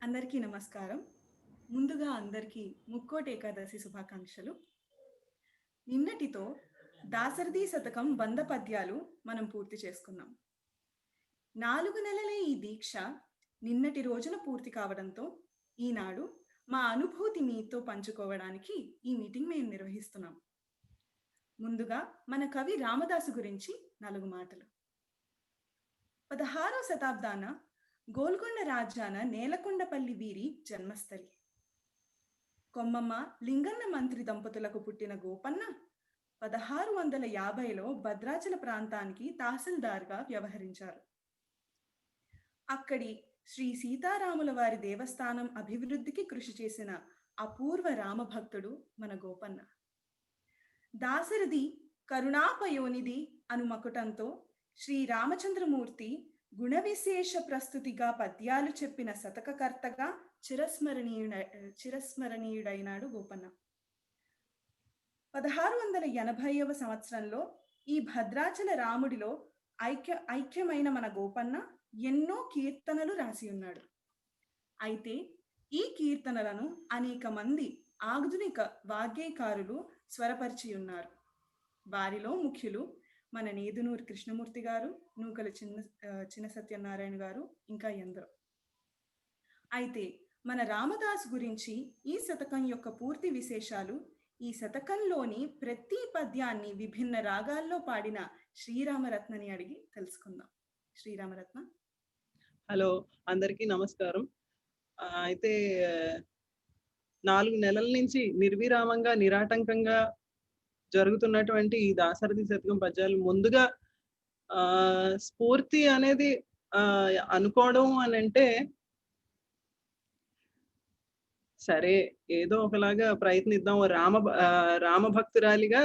అందరికీ నమస్కారం. ముందుగా అందరికీ ముక్కోటి ఏకాదశి శుభాకాంక్షలు. నిన్నటితో దాశరథి శతకం 100 పద్యాలు మనం పూర్తి చేసుకున్నాం. 4 నెలల ఈ దీక్ష నిన్నటి రోజున పూర్తి కావడంతో ఈనాడు మా అనుభూతి మీతో పంచుకోవడానికి ఈ మీటింగ్ మేము నిర్వహిస్తున్నాం. ముందుగా మన కవి రామదాసు గురించి 4 మాటలు. 16వ శతాబ్దాన గోల్కొండ రాజ్యాన నేలకొండపల్లి వీరి జన్మస్థలి. కొమ్మమ్మ లింగన్న మంత్రి దంపతులకు పుట్టిన గోపన్న 1650లో భద్రాచల ప్రాంతానికి తహసీల్దార్గా వ్యవహరించారు. అక్కడి శ్రీ సీతారాముల వారి దేవస్థానం అభివృద్ధికి కృషి చేసిన అపూర్వ రామభక్తుడు మన గోపన్న. దాశరథి కరుణాపయోనిధి అను మకుటంతో శ్రీ రామచంద్రమూర్తి గుణవిశేష ప్రస్తుతిగా పద్యాలు చెప్పిన శతకకర్తగా చిరస్మరణీయుడైనాడు గోపన్న. 1680వ సంవత్సరంలో ఈ భద్రాచల రాముడిలో ఐక్యమైన మన గోపన్న ఎన్నో కీర్తనలు రాసి ఉన్నాడు. అయితే ఈ కీర్తనలను అనేక మంది ఆధునిక వాగ్గేయకారులు స్వరపరిచి ఉన్నారు. వారిలో ముఖ్యులు మన నేదునూరు కృష్ణమూర్తి గారు, నూకల చిన్న సత్యనారాయణ గారు, ఇంకా ఎందరో. అయితే మన రామదాసు గురించి ఈ శతకం యొక్క పూర్తి విశేషాలు, ఈ శతకంలోని ప్రతి పద్యాన్ని విభిన్న రాగాల్లో పాడిన శ్రీరామరత్నని అడిగి తెలుసుకుందాం. శ్రీరామరత్న. హలో, అందరికీ నమస్కారం. అయితే 4 నెలల నుంచి నిర్విరామంగా నిరాటంకంగా జరుగుతున్నటువంటి ఈ దాశరథి శతకం పద్యాలు ముందుగా స్ఫూర్తి అనేది అనుకోవడం అని అంటే, సరే ఏదో ఒకలాగా ప్రయత్నిద్దాం, రామభక్తురాలిగా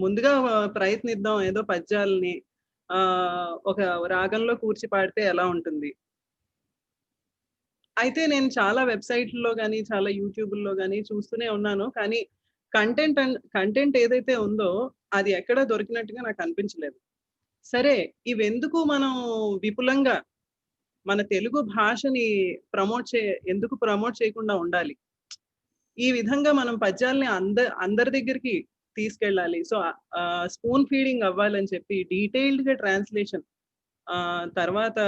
ముందుగా ప్రయత్నిద్దాం, ఏదో పద్యాలని ఒక రాగంలో కూర్చి పాడితే ఎలా ఉంటుంది. అయితే నేను చాలా వెబ్సైట్లో కానీ చాలా యూట్యూబ్లో కానీ చూస్తూనే ఉన్నాను, కానీ కంటెంట్ ఏదైతే ఉందో అది ఎక్కడ దొరికినట్టుగా నాకు అనిపించలేదు. సరే, ఇవెందుకు మనం విపులంగా మన తెలుగు భాషని ఎందుకు ప్రమోట్ చేయకుండా ఉండాలి, ఈ విధంగా మనం పద్యాల్ని అందరి దగ్గరికి తీసుకెళ్ళాలి. సో స్పూన్ ఫీడింగ్ అవ్వాలని చెప్పి డీటెయిల్డ్ గా ట్రాన్స్లేషన్, తర్వాత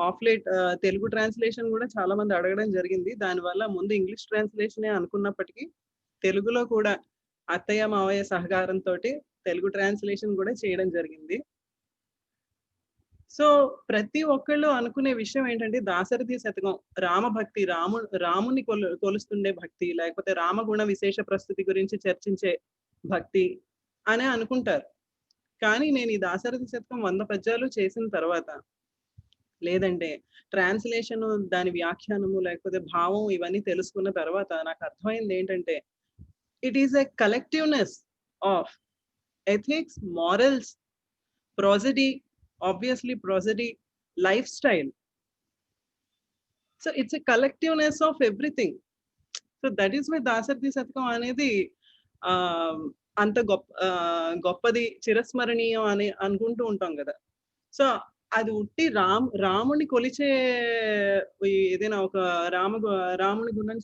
ఆఫ్లైట్ తెలుగు ట్రాన్స్లేషన్ కూడా చాలా మంది అడగడం జరిగింది. దానివల్ల ముందు ఇంగ్లీష్ ట్రాన్స్లేషనే అనుకున్నప్పటికీ తెలుగులో కూడా అత్తయ్య మావయ్య సహకారంతో తెలుగు ట్రాన్స్లేషన్ కూడా చేయడం జరిగింది. సో ప్రతి ఒక్కళ్ళు అనుకునే విషయం ఏంటంటే, దాశరథి శతకం రామభక్తి, రాముని కొలుస్తుండే భక్తి, లేకపోతే రామగుణ విశేష ప్రస్తుతి గురించి చర్చించే భక్తి అనే అనుకుంటారు. కానీ నేను ఈ దాశరథి శతకం 100 పద్యాలు చేసిన తర్వాత, లేదంటే ట్రాన్స్లేషన్, దాని వ్యాఖ్యానము, లేకపోతే భావం, ఇవన్నీ తెలుసుకున్న తర్వాత నాకు అర్థమైంది ఏంటంటే, it is a collectiveness of ethics, morals, prosody, obviously prosody, lifestyle. So it's a collectiveness of everything. So that is why Dasarathi Shatakam అనేది అంత గొప్పది, చిరస్మరణీయం అని అనుకుంటూ ఉంటాం కదా. సో అది ఉట్టి రాముని కొలిచే ఏదైనా ఒక రాముని గుణం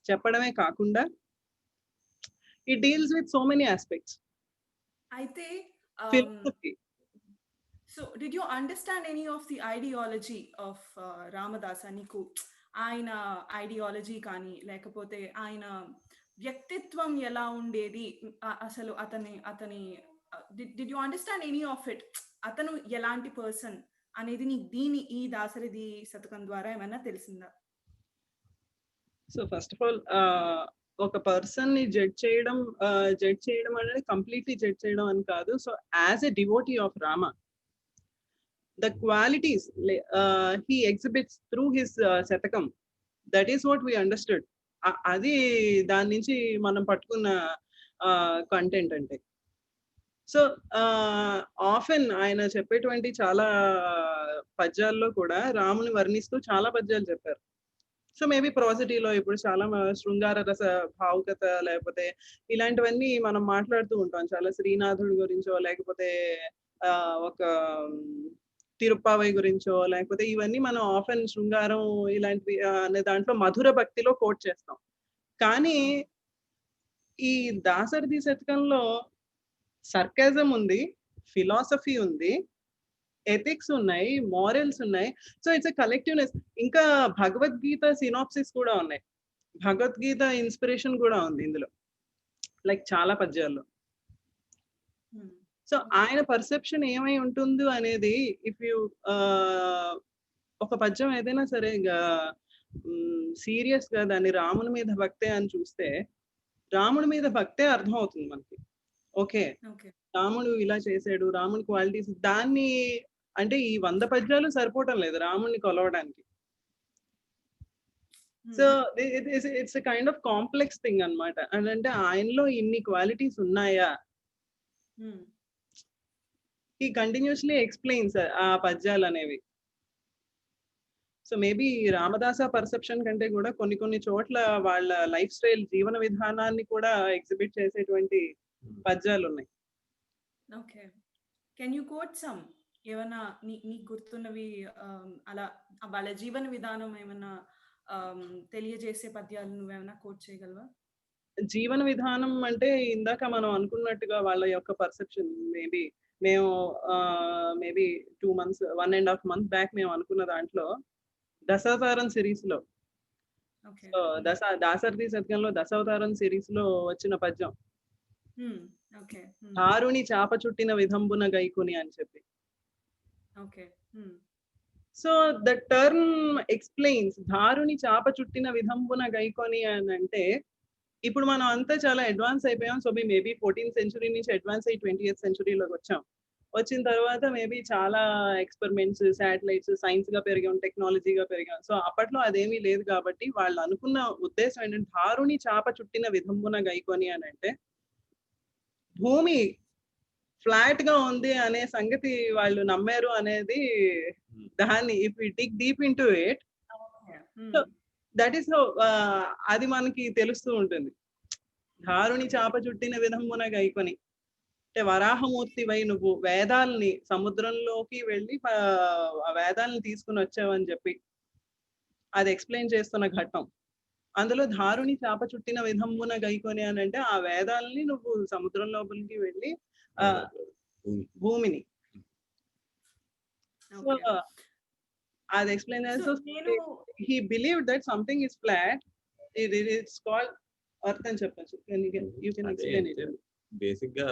చెప్పడమే కాకుండా, it deals with so many aspects. అయితే philosophy. So did you understand any of the ideology of Ramadasa? నీకు ఆయన ఐడియాలజీ కానీ, లేకపోతే ఆయన వ్యక్తిత్వం ఎలా ఉండేది, అసలు అతని did you understand any of it? అతను ఎలాంటి పర్సన్ అనేది నీకు ఈ దాశరథి శతకం ద్వారా ఏమైనా తెలిసిందా? సో ఫస్ట్ ఆఫ్ ఆల్, ఒక పర్సన్ ని జడ్జ్ చేయడం అనేది కంప్లీట్లీ జడ్జ్ చేయడం అని కాదు. So as a devotee of Rama, the qualities he exhibits through his శతకం, that is what we understood. అది దాని నుంచి మనం పట్టుకున్న కంటెంట్ అంటే. సో ఆఫెన్ ఆయన చెప్పేటువంటి చాలా పద్యాల్లో కూడా రాముని వర్ణిస్తూ చాలా పద్యాలు చెప్పారు. సో మేబీ ప్రాసిటీలో ఇప్పుడు చాలా శృంగార రస భావుకత, లేకపోతే ఇలాంటివన్నీ మనం మాట్లాడుతూ ఉంటాం. చాలా శ్రీనాథుడి గురించో, లేకపోతే ఒక తిరుప్పావై గురించో లేకపోతే ఇవన్నీ మనం ఆఫెన్ శృంగారం ఇలాంటివి అనే దాంట్లో మధుర భక్తిలో కోట్ చేస్తాం. కానీ ఈ దాశరథి శతకంలో సర్కాజం ఉంది, ఫిలాసఫీ ఉంది, ఎథిక్స్ ఉన్నాయి, మారల్స్ ఉన్నాయి. So it's a collectiveness. ఇంకా భగవద్గీత సినాప్సిస్ కూడా ఉన్నాయి. భగవద్గీత ఇన్స్పిరేషన్ కూడా ఉంది ఇందులో, లైక్ చాలా పద్యాల్లో. సో ఆయన పర్సెప్షన్ ఏమై ఉంటుంది అనేది, ఇఫ్ యూ ఒక పద్యం ఏదైనా సరే సీరియస్ గా దాన్ని రాముని మీద భక్తే అని చూస్తే, రాముడి మీద భక్తే అర్థం అవుతుంది మనకి. ఓకే, రాముడు ఇలా చేశాడు, రాముడి క్వాలిటీస్, దాన్ని అంటే ఈ 100 పద్యాలు సరిపోవటం లేదు రాముడిని కొలవడానికి. So it's a kind of complex thing అన్నమాట. అంటే ఆయనలో ఇన్ని క్వాలిటీస్ ఉన్నాయా, he continuously explains ఆ పద్యాలు అనేవి. సో మేబీ రామదాస పర్సెప్షన్ కంటే కూడా కొన్ని చోట్ల వాళ్ళ లైఫ్ స్టైల్, జీవన విధానాన్ని కూడా ఎగ్జిబిట్ చేసేటువంటి పద్యాలు ఉన్నాయి. Okay, can you quote some ఏమన్నా నీకు గుర్తున్నవి, అలా వాళ్ళ జీవన విధానం ఏమన్నా తెలియజేసే పద్యాలు నువ్వేమన్నా కోట్ చేయగలవా? జీవన విధానం అంటే ఇందాక మనం అనుకున్నట్టుగా వాళ్ళ యొక్క పర్సెప్షన్, మేము మేబీ 2 months 1.5 months బ్యాక్ మేము అనుకున్న దాంట్లో దశావతారం సిరీస్ లో, దాశరథి శతకంలో దశావతారం సిరీస్ లో వచ్చిన పద్యం, ధారుని చాప చుట్టిన విధంబున గైకుని అని చెప్పి. సో ద టర్మ్ ఎక్స్ప్లెయిన్స్ ధారుని చాప చుట్టిన విధంబున గైకొని అని అంటే, ఇప్పుడు మనం అంతా చాలా అడ్వాన్స్ అయిపోయాం. సో మేబీ 14th century నుంచి అడ్వాన్స్ అయ్యి 20th centuryలోకి వచ్చాం. వచ్చిన తర్వాత మేబీ చాలా ఎక్స్పెరిమెంట్స్, శాటిలైట్స్, సైన్స్ గా పెరిగాం, టెక్నాలజీగా పెరిగాం. సో అప్పట్లో అదేమీ లేదు కాబట్టి వాళ్ళు అనుకున్న ఉద్దేశం ఏంటంటే, ధారుని చాప చుట్టిన విధంబున గైకొని అని అంటే, భూమి ఫ్లాట్ గా ఉంది అనే సంగతి వాళ్ళు నమ్మారు అనేది, దాన్ని if we dig deep into it, that is అది మనకి తెలుస్తూ ఉంటుంది. ధారుని చాప చుట్టిన విధంబున గైకొని అంటే, వరాహమూర్తివై నువ్వు వేదాలని సముద్రంలోకి వెళ్ళి ఆ వేదాలని తీసుకుని వచ్చావని చెప్పి అది ఎక్స్ప్లెయిన్ చేస్తున్న ఘట్టం. అందులో ధారుని చాప చుట్టిన విధంబున గైకొని అని అంటే, ఆ వేదాలని నువ్వు సముద్రం లోపలికి వెళ్ళి భూమిని, సో అది ఎక్స్ప్లెయిన్ చేస్తూ he believed that something is flat, it's called earth అని చెప్పొచ్చు. You can explain it. Basic గా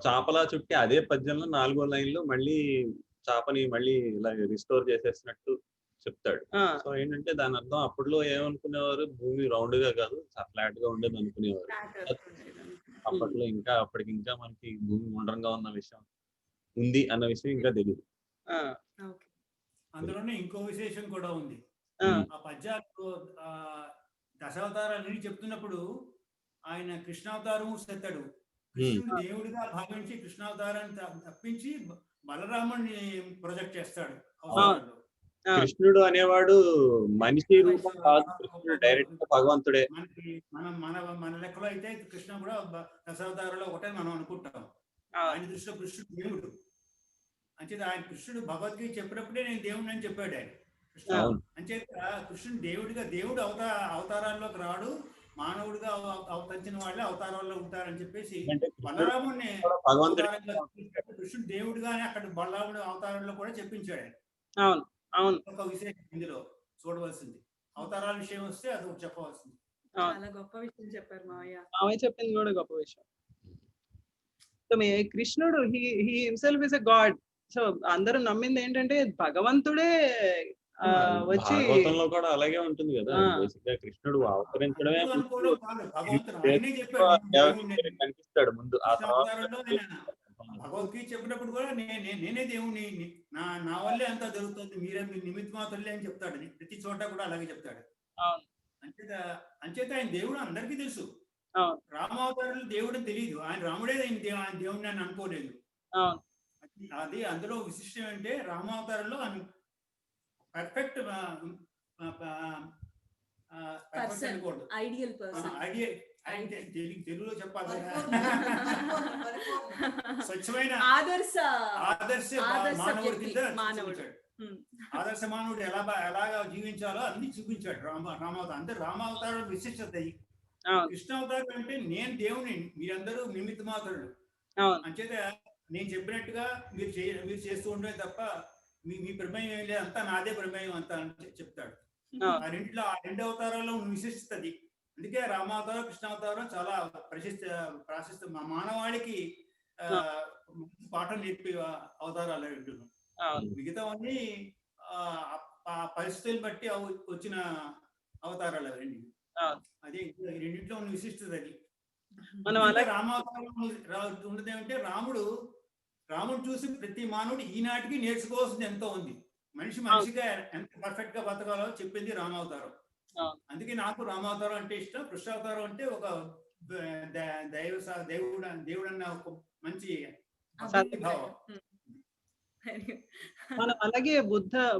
చాపలా చుట్టి అదే పద్యంలో 4వ లైన్ లో మళ్ళీ చాపని మళ్ళీ ఇలా రిస్టోర్ చేసేసినట్టు చెప్తాడు. సో ఏంటంటే దాని అర్థం, అప్పట్లో ఏమనుకునేవారు, భూమి రౌండ్ గా కాదు ఫ్లాట్ గా ఉండేది అనుకునేవారు. అప్పట్లో ఇంకా అప్పటికి ఇంకా మనకి భూమి గుండ్రంగా ఉన్న విషయం ఉంది అన్న విషయం ఇంకా తెలియదు. అందులోనే ఇంకో విశేషం కూడా ఉంది. ఆ పద్యాలు దశావతారాలు చెప్తున్నప్పుడు ఆయన కృష్ణావతారం ఎత్తాడు. కృష్ణుడు దేవుడిగా భావించి కృష్ణావతారాన్ని తప్పించి బలరాముడిని ప్రొజెక్ట్ చేస్తాడు. కృష్ణుడు అనేవాడు మనిషి రూపం కాదు, కృష్ణుడు డైరెక్ట్ గా భగవంతుడే. మన లెక్కలో అయితే కృష్ణ కూడా దశావతారంలో ఒకటే మనం అనుకుంటాం. ఆయన దృష్టిలో కృష్ణుడు దేవుడు. అంచేత ఆయన కృష్ణుడు భగవద్గీత చెప్పినప్పుడే నేను దేవుడిని అని చెప్పాడు ఆయన. అంచేత కృష్ణుడు దేవుడిగా, దేవుడు అవతారాల్లోకి రాడు, మానవుడిగా అవతరించిన వాళ్ళే అవతారాల్లో ఉంటారని చెప్పేసి బలరాముడిని కృష్ణుడు దేవుడిగానే అక్కడ బలరాముడి అవతారంలో కూడా చెప్పించాడు ఆయన. ఒక విశేషం ఇందులో చూడవలసింది. అవతారాల విషయం వస్తే అది ఒకటి చెప్పవలసింది. చాలా గొప్ప విషయం చెప్పారు మావయ్య చెప్పింది కూడా గొప్ప విషయం. సో కృష్ణుడు he himself is a God. So అందరూ నమ్మింది ఏంటంటే భగవంతుడే వచ్చి, భాగవతంలో కూడా అలాగే ఉంటుంది కదా. బేసిక్ గా కృష్ణుడు అవతరించడమే కనిపిస్తాడు ముందు. ఆ తర్వాత భగవద్గీత చెప్పినప్పుడు కూడా నేనే దేవుణ్ణి, నా వల్లే అంతా జరుగుతుంది, మీరే మీ నిమిత్త మాత్రలే అని చెప్తాడు. ప్రతి చోట కూడా అలాగే చెప్తాడు. అంచేత ఆయన దేవుడు అందరికీ తెలుసు. రామావతారంలో దేవుడు తెలియదు, ఆయన రాముడే ఆయన దేవుడిని అని అనుకోలేదు. అది అందులో విశిష్టం అంటే, రామావతారంలో పర్ఫెక్ట్ తెలుగులో చెప్పాలి స్వచ్ఛమైన ఆదర్శ మానవుడి కింద మానవుడు. చూపించాడు. ఆదర్శ మానవుడు ఎలాగా జీవించాలో అన్ని చూపించాడు రామావతారం. అంటే రామావతారం విశిష్టత. కృష్ణ అవతారం అంటే నేను దేవుని, మీరందరూ నిమిత్త మాత్రులు. అంచేత నేను చెప్పినట్టుగా మీరు చేస్తూ ఉండే తప్ప మీ ప్రమేయం ఏం లేదు, అంతా నాదే ప్రమేయం అంతా అని చెప్తాడు. ఆ రెండు అవతారాల్లో విశిష్టది. అందుకే రామావతారం కృష్ణావతారం చాలా ప్రాశస్త మానవాళికి పాఠం నేర్పే అవతారాలు అంటున్నాం. మిగతావన్నీ పరిస్థితులను బట్టి వచ్చిన అవతారాలు అవన్నీ. అదే రెండింటిలో ఉన్న విశిష్టత అది. రామావతారం ఉన్నది ఏమంటే రాముడు చూసి ప్రతి మానవుడు ఈనాటికి నేర్చుకోవాల్సింది ఎంతో ఉంది. మనిషిగా ఎంత పర్ఫెక్ట్ గా బతకాలో చెప్పింది రామావతారం. అందుకే నాకు రామావతారం అంటే ఇష్టం. కృష్ణావతారం అంటే ఒక దేవుడు అన్న ఒక మంచి భావం. మనం అలాగే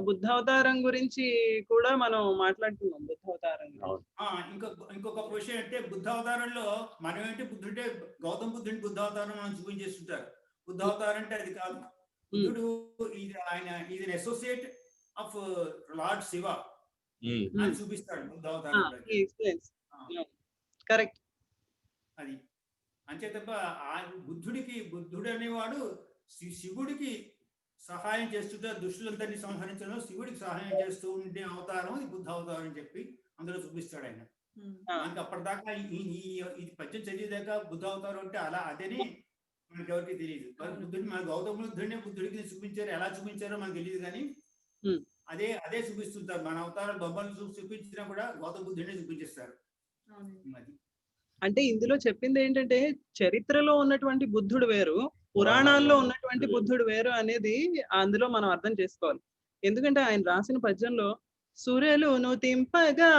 బుద్ధావతారం గురించి కూడా మనం మాట్లాడుతున్నాం. బుద్ధావతారం ఇంకొక విషయం అంటే బుద్ధావతారంలో మనం ఏంటి బుద్ధుడే గౌతమ బుద్ధుని బుద్ధావతారం మనం చూపించేస్తుంటారు. బుద్ధావతారం అంటే అది కాదు. బుద్ధుడు ఆయన is an associate of lord Shiva అని చూపిస్తాడు బుద్ధావతారం. కరెక్ట్. అది అంతే తప్ప బుద్ధుడు అనేవాడు శివుడికి సహాయం చేస్తుంటే దుష్టులందరినీ సంహరించడం, శివుడికి సహాయం చేస్తూ ఉండే అవతారం ఇది బుద్ధ అవతారం అని చెప్పి అందులో చూపిస్తాడు ఆయన. మనకి అప్పటిదాకా ఇది పద్యం చదివేదాకా బుద్ధ అవతారం అంటే అదేని మనకి ఎవరికి తెలియదు. మన గౌతమ బుద్ధుడిని బుద్ధుడికి చూపించారు, ఎలా చూపించారో మనకు తెలియదు, కానీ అదే చూపిస్తుంటారు. మన అవతారం బొమ్మలు చూపించినా కూడా గౌతమ బుద్ధుడిని చూపించేస్తారు. అంటే ఇందులో చెప్పింది ఏంటంటే చరిత్రలో ఉన్నటువంటి బుద్ధుడు వేరు, పురాణాల్లో ఉన్నటువంటి బుద్ధుడు వేరు అనేది అందులో మనం అర్థం చేసుకోవాలి. ఎందుకంటే ఆయన రాసిన పద్యంలో సురలును తింపగా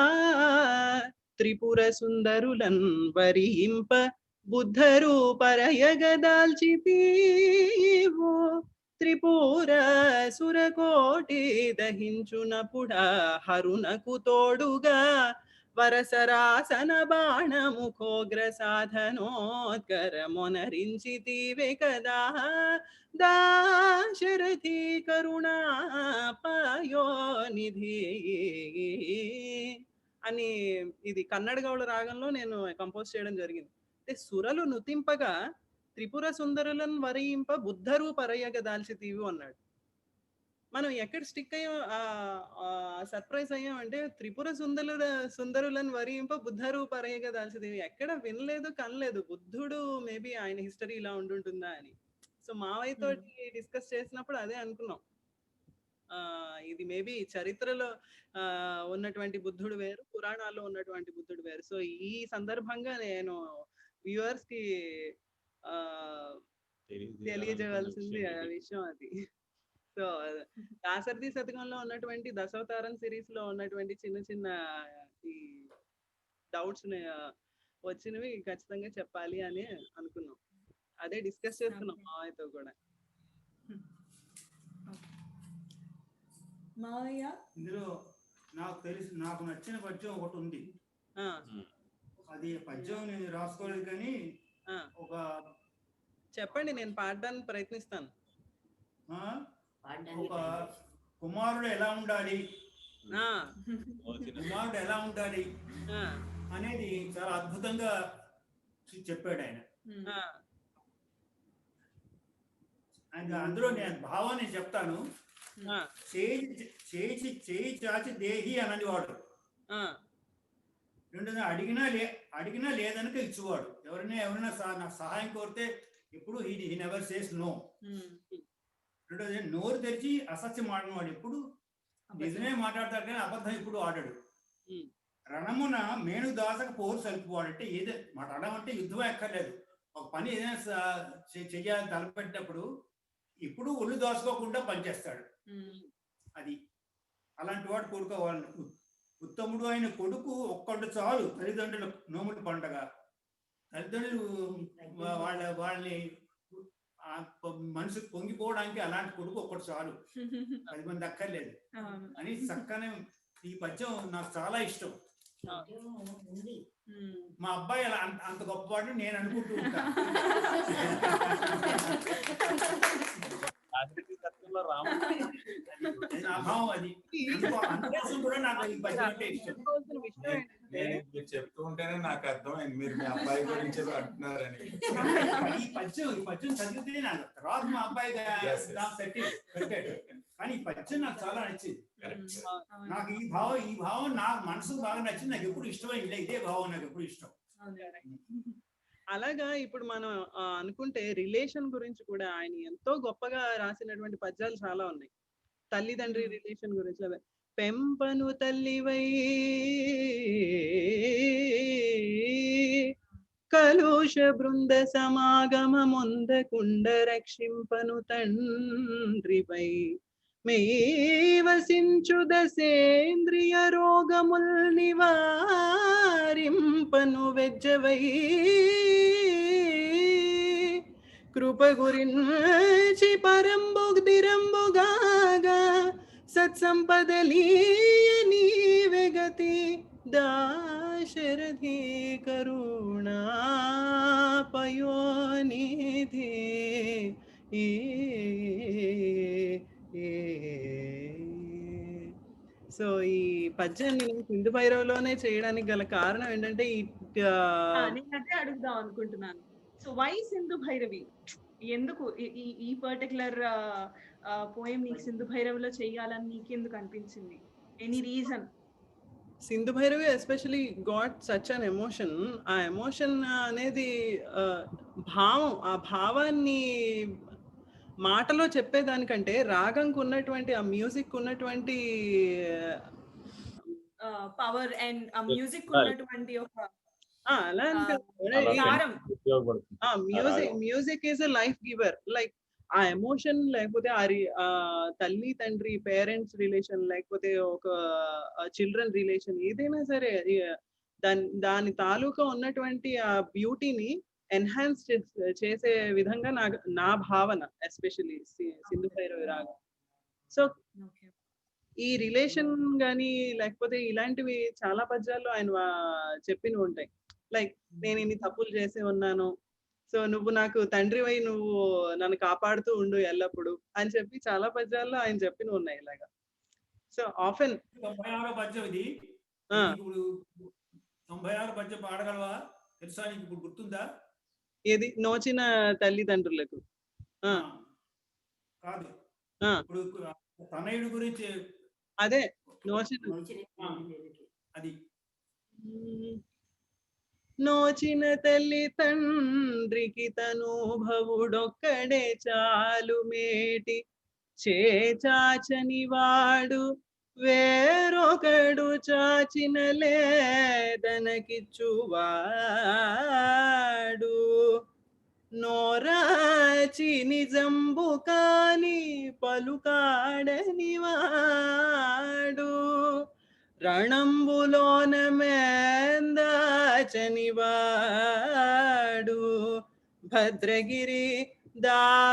త్రిపుర సుందరులన్ వరింప బుద్ధరు పరయగదాల్చితీవో త్రిపుర సురకోటి దహించునపుడా హరునకు తోడుగా వరసరాసన బాణముఖోగ్ర సాధనోత్కరమొనరించితివే కదా దాశరథి కరుణా పాయోనిధి అని ఇది కన్నడ గౌళ రాగంలో నేను కంపోజ్ చేయడం జరిగింది. అంటే సురలు నుతింపగా త్రిపుర సుందరులను వరింప బుద్ధరు పరయగ దాల్చితీవి అన్నాడు. మనం ఎక్కడ స్టిక్ అయ్యాం, సర్ప్రైజ్ అయ్యాం అంటే త్రిపుర సుందరులను వరింప బుద్ధరు పరయగ దాల్చితీవి ఎక్కడ వినలేదు, కనలేదు. బుద్ధుడు మేబీ ఆయన హిస్టరీ ఇలా ఉండుంటుందా అని. సో మావయ్యతో డిస్కస్ చేసినప్పుడు అదే అనుకున్నాం. ఇది మేబీ చరిత్రలో ఉన్నటువంటి బుద్ధుడు వేరు, పురాణాల్లో ఉన్నటువంటి బుద్ధుడు వేరు. సో ఈ సందర్భంగా నేను వ్యూవర్స్ కి తెలియజేయవలసింది ఆ విషయం అది. సో దాశరథి శతకంలో ఉన్నటువంటి దశావతారం సిరీస్ లో ఉన్నటువంటి చిన్న చిన్న ఈ డౌట్స్ వచ్చినవి ఖచ్చితంగా చెప్పాలి అని అనుకున్నాం. అదే డిస్కస్ చేస్తున్నాం మావయ్యతో కూడా. మావయ్య ఇందులో నాకు నచ్చిన పద్యం ఒకటి ఉంది. అది పద్యం నేను రాసుకోలేదు కానీ ఒక చెప్పండి, నేను పాడడానికి ప్రయత్నిస్తాను. ఒక కుమారుడు ఎలా ఉండాలి అనేది చాలా అద్భుతంగా చెప్పాడు ఆయన. అందులో నేను భావాన్ని చెప్తాను. చేయి చాచి దేహి అనని వాడు, రెండోది అడిగినా లేదనక ఇచ్చేవాడు. ఎవరైనా నాకు సహాయం కోరితే ఎప్పుడు హీ నెవర్ సేస్ నో. రెండోది నోరు తెరిచి అసత్యం ఆడినవాడు, ఎప్పుడు నిజమే మాట్లాడతాడు కానీ అబద్ధం ఎప్పుడు ఆడాడు. రణమున మేను దాసక పోరు సలుపువాడు, అంటే ఏదో మాట్లాడడం అంటే యుద్ధం ఎక్కర్లేదు. ఒక పని ఏదైనా చెయ్యాలని తలపెట్టినప్పుడు ఇప్పుడు ఒళ్ళు దాచుకోకుండా పనిచేస్తాడు. అది అలాంటి వాడు కోరుకోవాలి. ఉత్తముడు అయిన కొడుకు ఒక్కడు చాలు తల్లిదండ్రుల నోముల పండగ. తల్లిదండ్రులు వాళ్ళని మనసుకు పొంగిపోవడానికి అలాంటి కొడుకు ఒక్కడు చాలు, 10 మంది అక్కర్లేదు అని చక్కనే ఈ పద్యం నాకు చాలా ఇష్టం. మా అబ్బాయి అలా అంత గొప్పవాడు నేను అనుకుంటూ ఉంటాను. నా భావం అది. అందుకోసం కూడా నాకు ఈ పద్యం అంటే ఇష్టం. మీరు చెప్తూ ఉంటేనే నాకు అర్థమైంది మీరు మీ అబ్బాయి గురించి అంటున్నారని. ఈ పద్యం చదివితే నాకు తర్వాత మా అబ్బాయి నాకు పెట్టాడు, కానీ ఈ పద్యం నాకు చాలా నచ్చింది. నాకు ఈ భావం నా మనసుకు బాగా నచ్చింది. నాకు ఎప్పుడు ఇష్టమైంది ఇదే భావం, నాకు ఎప్పుడు ఇష్టం. అలాగా ఇప్పుడు మనం అనుకుంటే రిలేషన్ గురించి కూడా ఆయన ఎంతో గొప్పగా రాసినటువంటి పద్యాలు చాలా ఉన్నాయి. తల్లిదండ్రి రిలేషన్ గురించి పెంపను తల్లివై కలుష బృంద సమాగమొందకుండ రక్షింపను తండ్రివై మేవసించు దశేంద్రియ రోగముల్ నివారింపను వెజ్జవై కృప గురించి పరంబుదిరంబుగాగా సత్సంపదలీయ నీవే గతి దాశరథి కరుణా పయోనిధి. సో ఈ పద్యాన్ని నేను సింధు భైరవలోనే చేయడానికి గల కారణం ఏంటంటే నేనదే అడుగుదాం అనుకుంటున్నాను. So why Sindhu Bhairavi? ఎందుకు ఈ పర్టికులర్ పోయం నీకు సింధు భైరవిలో చేయాలని నీకెందుకు అనిపించింది? Any reason? Sindhu Bhairavi especially got such an emotion. ఆ ఎమోషన్ అనేది భావం, ఆ భావాన్ని మాటలో చెప్పేదానికంటే రాగంకు ఉన్నటువంటి ఆ మ్యూజిక్ ఉన్నటువంటి పవర్ అండ్ ఆ మ్యూజిక్ ఉన్నటువంటి ఒక అలా music is a life giver. Like ఆ ఎమోషన్ లేకపోతే ఆ తల్లి తండ్రి పేరెంట్స్ రిలేషన్ లేకపోతే ఒక చిల్డ్రన్ రిలేషన్ ఏదైనా సరే దాని తాలూకా ఉన్నటువంటి ఆ బ్యూటీని ఎన్హాన్స్ చేసే విధంగా నా భావన, ఎస్పెషల్లీ సింధు భైరవి రాగం. సో ఈ రిలేషన్ గానీ లేకపోతే ఇలాంటివి చాలా పద్యాల్లో ఆయన చెప్పినవి ఉంటాయి. లైక్ నేను ఇన్ని తప్పులు చేసి ఉన్నాను, సో నువ్వు నాకు తండ్రివై నువ్వు నన్ను కాపాడుతూ ఉండు ఎల్లప్పుడు అని చెప్పి చాలా పద్యాల్లో ఆయన చెప్పినవి ఉన్నాయి ఇలాగా. సో ఆఫెన్ 96వ పద్యం ఇది. ఇప్పుడు 96 పద్యం పాడగలవా? తెలుసా నీకు? ఇప్పుడు గుర్తుందా? ఏది? నోచిన తల్లిదండ్రులకు కాదు, ఇప్పుడు తనయుడు గురించి. అదే నోచిన అది నోచిన తల్లి తండ్రికి తను భవుడొక్కడే చాలు మేటి చాచని వాడు వేరొకడు చాచిన లేదనకిచ్చువాడు నోరాచి నిజంబు కాని పలుకాడని వాడు రణంబులోన మేందాచని వాడు భద్రగిరి దాశరథి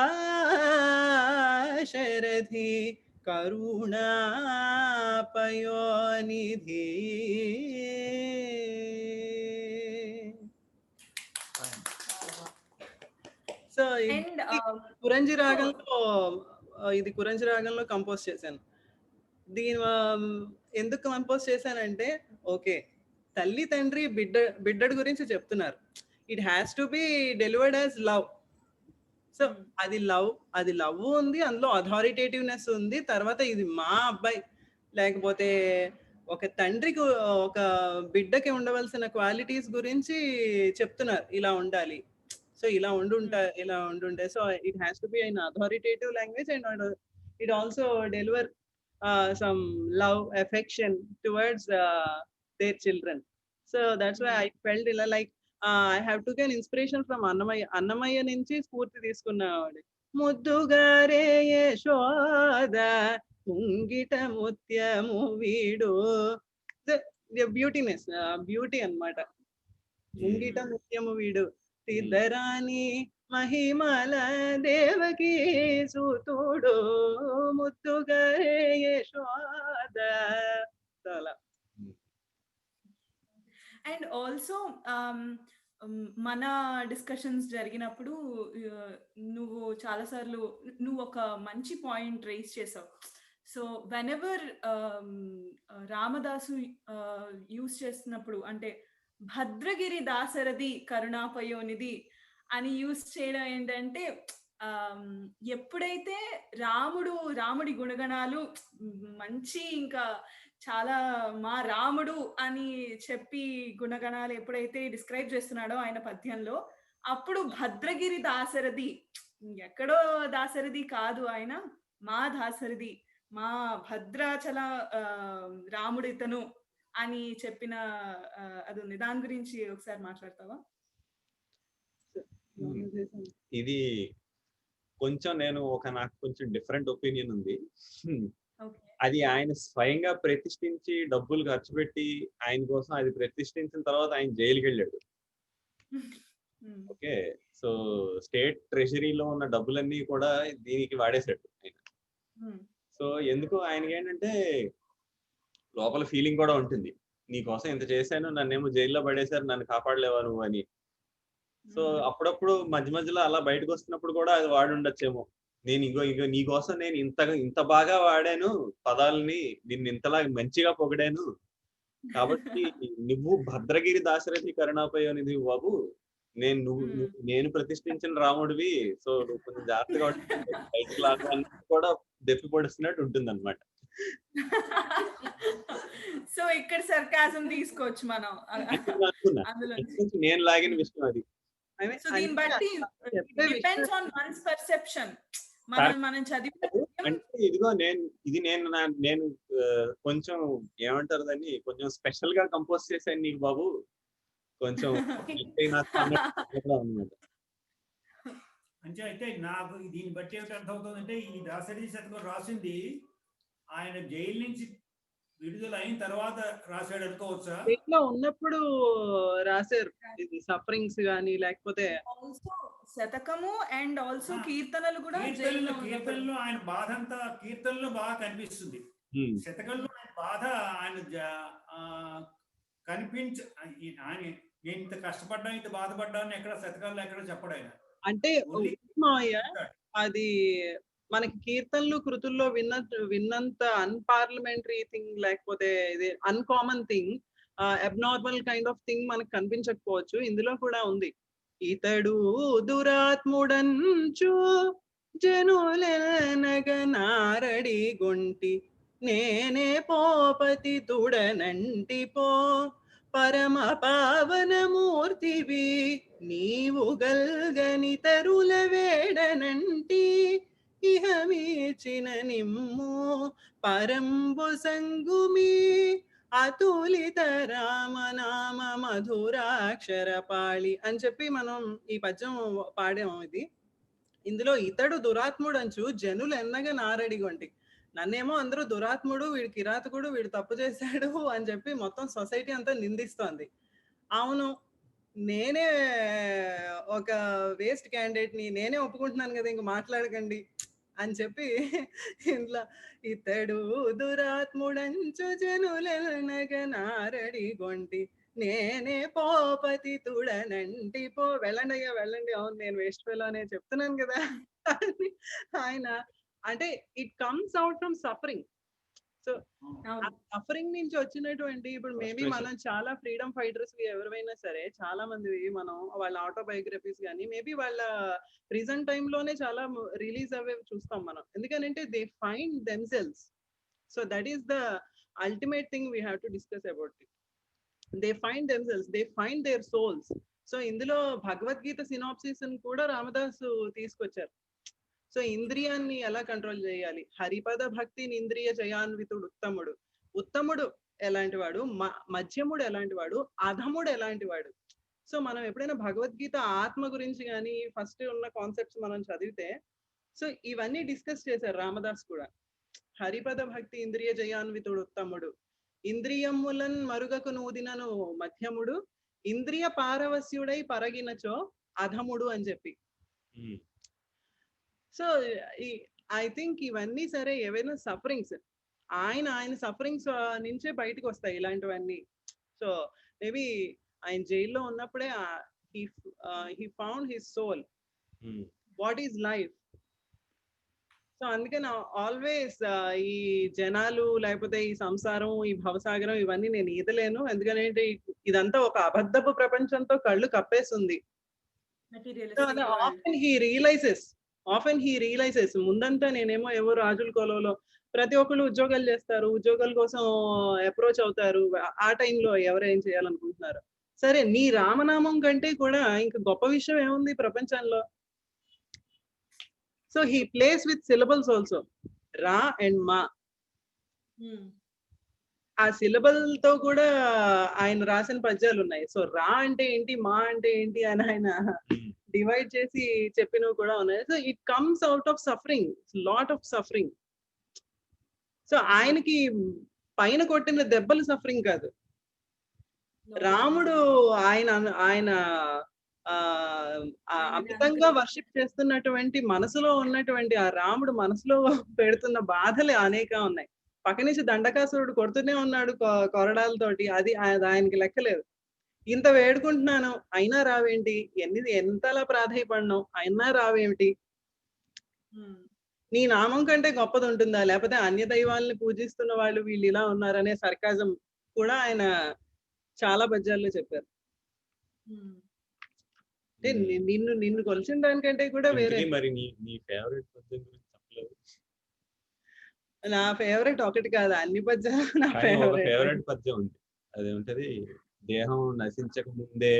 కరుణా పయోనిధి. సో కురంజి రాగంలో ఇది కురంజి రాగంలో కంపోజ్ చేశాను. దీని ఎందుకు కంపోజ్ చేశానంటే, ఓకే తల్లి తండ్రి బిడ్డడి గురించి చెప్తున్నారు. It has to be delivered as love. So అది లవ్ ఉంది, అందులో అథారిటేటివ్నెస్ ఉంది. తర్వాత ఇది మా అబ్బాయి లేకపోతే ఒక తండ్రికి ఒక బిడ్డకి ఉండవలసిన క్వాలిటీస్ గురించి చెప్తున్నారు. ఇలా ఉండాలి, సో ఇలా ఉండుంటే. So it has to be an authoritative language and it also deliver some love, affection towards their children. So that's why I felt like I have taken inspiration from Annamaya నుంచి స్ఫూర్తి తీసుకున్నాడు. ముద్దుగారే యశోద ముంగిట ముత్యము వీడు, beautiness, beauty అన్నమాట. ముంగిట ముత్యము వీడు తిద్దరాని మహిమల దేవకి సూతుడు ముద్దుగా యశోద. And ఆల్సో మన డిస్కషన్స్ జరిగినప్పుడు నువ్వు చాలాసార్లు నువ్వు ఒక మంచి పాయింట్ రైజ్ చేసావు. సో వెనెవర్ రామదాసు యూస్ చేస్తున్నప్పుడు అంటే భద్రగిరి దాశరథి కరుణాపయోనిధి అని యూస్ చేయడం ఏంటంటే ఎప్పుడైతే రాముడి గుణగణాలు మంచి ఇంకా చాలా మా రాముడు అని చెప్పి గుణగణాలు ఎప్పుడైతే డిస్క్రైబ్ చేస్తున్నాడో ఆయన పద్యంలో, అప్పుడు భద్రగిరి దాశరథి ఎక్కడో దాశరథి కాదు, ఆయన మా దాశరథి, మా భద్రాచల రాముడు ఇతను అని చెప్పిన అది ఉంది. దాని గురించి ఒకసారి మాట్లాడతావా? ఇది కొంచెం నాకు కొంచెం డిఫరెంట్ ఒపీనియన్ ఉంది. అది ఆయన స్వయంగా ప్రతిష్ఠించి డబ్బులు ఖర్చు పెట్టి ఆయన కోసం అది ప్రతిష్ఠించిన తర్వాత ఆయన జైలుకి వెళ్ళాడు. ఓకే, సో స్టేట్ ట్రెజరీలో ఉన్న డబ్బులన్నీ కూడా దీనికి వాడేశాడు ఆయన. సో ఎందుకు ఆయనకి ఏంటంటే లోపల ఫీలింగ్ కూడా ఉంటుంది, నీకోసం ఇంత చేశాను, నన్నేమో జైల్లో పడేశారు, నన్ను కాపాడలేవా నువ్వు అని. సో అప్పుడప్పుడు మధ్య మధ్యలో అలా బయటకు వస్తున్నప్పుడు కూడా అది వాడి ఉండొచ్చేమో, నేను ఇగో నీకోసం నేను ఇంత బాగా వాడాను పదాలని, నిన్ను ఇంతలా మంచిగా పొగిడాను, కాబట్టి నువ్వు భద్రగిరి దాశరథి కరుణాపయోనిధి బాబు, నేను ప్రతిష్ఠించిన రాముడివి, సో నువ్వు కొంచెం జాగ్రత్తగా బయటకు లాగా కూడా దెప్పి పొడిస్తున్నట్టు ఉంటుంది అనమాట. సో ఇక్కడ సర్కాజం తీసుకోవచ్చు మనం. నేను లాగిన విషయం అది. సో దీన్ని బట్టి డిపెండ్స్ ఆన్ వన్స్ పర్సెప్షన్. మనం చదివిన అంటే ఇదిగో నేను కొంచెం ఏమంటారు దాన్ని, కొంచెం స్పెషల్ గా కంపోజ్ చేశాను నీకు బాబు, కొంచెం అన్నమాట. అంటే అయితే నాకు దీన్ని బట్టి ఏమిటి అర్థమవుతుందంటే, ఈ దాశరథి శతకం రాసింది ఆయన జైలు నుంచి విడుదల అయిన తర్వాత రాశాడు అనుకోవచ్చా? జైల్లో ఉన్నప్పుడు రాశారు ఇది సఫరింగ్స్ గానీ, లేకపోతే శతకము అండ్ ఆల్సో కీర్తనలు కూడా. కీర్తనలో ఆయన బాధ అంతా కీర్తనలో బాగా కనిపిస్తుంది. శతకంలో ఆయన బాధ ఆయన ఆయన నేను ఇంత కష్టపడ్డా ఇంత బాధపడ్డాను ఎక్కడ శతకాల్లో ఎక్కడ చెప్పడు ఆయన. అంటే అది మనకి కీర్తనలు కృతుల్లో విన్నంత అన్పార్లమెంటరీ థింగ్, లేకపోతే ఇది uncommon thing, abnormal kind of thing మనకు కనిపించకపోవచ్చు. ఇందులో కూడా ఉంది, ఇతడు దురాత్ముడంచు జనులెనగనారడి గొంటి, నేనే పోపతి తుడనంటి పో పరమ పావనమూర్తివి, నీవు గల్గని తరుల వేడనంటి, ఇహమీచిన నిమ్ము పరంబు సంగుమి, అతులిత రామనామ మధురాక్షర పాళి అని చెప్పి మనం ఈ పద్యం పాడాము. ఇందులో ఇతడు దురాత్ముడు అంచు జనులు ఎన్నగా నారడిగొంటి, నన్నేమో అందరూ దురాత్ముడు, వీడు కిరాతకుడు, వీడు తప్పు చేశాడు అని చెప్పి మొత్తం సొసైటీ అంతా నిందిస్తోంది. అవును, నేనే ఒక వేస్ట్ క్యాండిడేట్ ని నేనే ఒప్పుకుంటున్నాను కదా, ఇంక మాట్లాడకండి అని చెప్పి ఇంట్లో ఇతడు దురాత్ముడంచు జనులెనగనారడి గొంటి, నేనే పోపతి తుడనంటి పో. వెళ్ళండి అయ్యా వెళ్ళండి, అవును నేను వేస్ట్ ఫెలో అనే చెప్తున్నాను కదా ఆయన. అంటే it comes out from suffering. So suffering నుంచి వచ్చినటువంటి, ఇప్పుడు మేబీ మనం చాలా ఫ్రీడమ్ ఫైటర్స్ ఎవరైనా సరే, చాలా మంది మనం వాళ్ళ ఆటోబయోగ్రఫీస్ కానీ మేబీ వాళ్ళ ప్రెజెంట్ టైంలోనే చాలా రిలీజ్ అవే చూస్తాం మనం. ఎందుకంటే they find themselves. So that is the ultimate thing we have to discuss about it. They find themselves, they find their souls. So ఇందులో భగవద్గీత సినాప్సిస్ కూడా రామదాసు తీసుకొచ్చారు. సో ఇంద్రియాన్ని ఎలా కంట్రోల్ చేయాలి, హరిపద భక్తిని ఇంద్రియ జయాన్వితుడు ఉత్తముడు. ఉత్తముడు ఎలాంటి వాడు, మధ్యముడు ఎలాంటి వాడు, అధముడు ఎలాంటి వాడు. సో మనం ఎప్పుడైనా భగవద్గీత ఆత్మ గురించి కానీ ఫస్ట్ ఉన్న కాన్సెప్ట్స్ మనం చదివితే, సో ఇవన్నీ డిస్కస్ చేశారు రామదాస్ కూడా. హరిపద భక్తి ఇంద్రియ జయాన్వితుడు ఉత్తముడు, ఇంద్రియములన్ మరుగకు నూదినను మధ్యముడు, ఇంద్రియ పారవస్యుడై పరగినచో అధముడు అని చెప్పి. సో ఐ థింక్ ఇవన్నీ సరే, ఏవైనా సఫరింగ్స్ ఆయన సఫరింగ్స్ నుంచే బయటకు వస్తాయి ఇలాంటివన్నీ. సో మేబీ ఆయన జైల్లో ఉన్నప్పుడే he found his soul. What is life? So అందుకని ఆల్వేస్ ఈ జనాలు లేకపోతే ఈ సంసారం, ఈ భవసాగరం ఇవన్నీ నేను ఈదలేను. ఎందుకంటే ఇదంతా ఒక అబద్ధపు ప్రపంచంతో కళ్ళు కప్పేస్తుంది. ఆఫెన్ హీ రియలైజెస్ ముందంతా నేనేమో ఏవో రాజుల కొలలో ప్రతి ఒక్కళ్ళు ఉద్యోగాలు చేస్తారు, ఉద్యోగాల కోసం అప్రోచ్ అవుతారు. ఆ టైంలో ఎవరేం చేయాలనుకుంటున్నారు? సరే, నీ రామనామం కంటే కూడా ఇంకా గొప్ప విషయం ఏముంది ప్రపంచంలో? So he plays with syllables also, ra and ma. ఆ సిలబల్ తో కూడా ఆయన రాసిన పద్యాలు ఉన్నాయి. సో రా అంటే ఏంటి, మా అంటే ఏంటి అని ఆయన డివైడ్ చేసి చెప్పినవి కూడా ఉన్నాయి. So it comes out of suffering, lot of suffering. So ఆయనకి పైన కొట్టిన దెబ్బలు సఫరింగ్ కాదు. రాముడు ఆయన అమితంగా వర్షిప్ చేస్తున్నటువంటి మనసులో ఉన్నటువంటి ఆ రాముడు మనసులో పెడుతున్న బాధలు అనేక ఉన్నాయి. పక్క నుంచి దండకాసురుడు కొడుతూనే ఉన్నాడు కొరడాలతోటి. అది ఆయనకి లెక్కలేదు. ఇంత వేడుకుంటున్నాను అయినా రావేంటి, ఎంతలా ప్రాధాయపడినావు అయినా రావేమిటి, నీ నామం కంటే గొప్పది ఉంటుందా, లేకపోతే అన్య దైవాలని పూజిస్తున్న వాళ్ళు వీళ్ళు ఇలా ఉన్నారనే సర్కాజం కూడా ఆయన చాలా పద్యాల్లో చెప్పారు. నిన్ను కొలిచిన దానికంటే కూడా వేరే. మరి నీ ఫేవరెట్ పద్యం గురించి చెప్పలేదు. నా ఫేవరెట్ ఒకటి కాదు, అన్ని పద్యాలు నా ఫేవరెట్ పద్యం ఉంది. అది ఉంటది, దేహం నశించక ముందే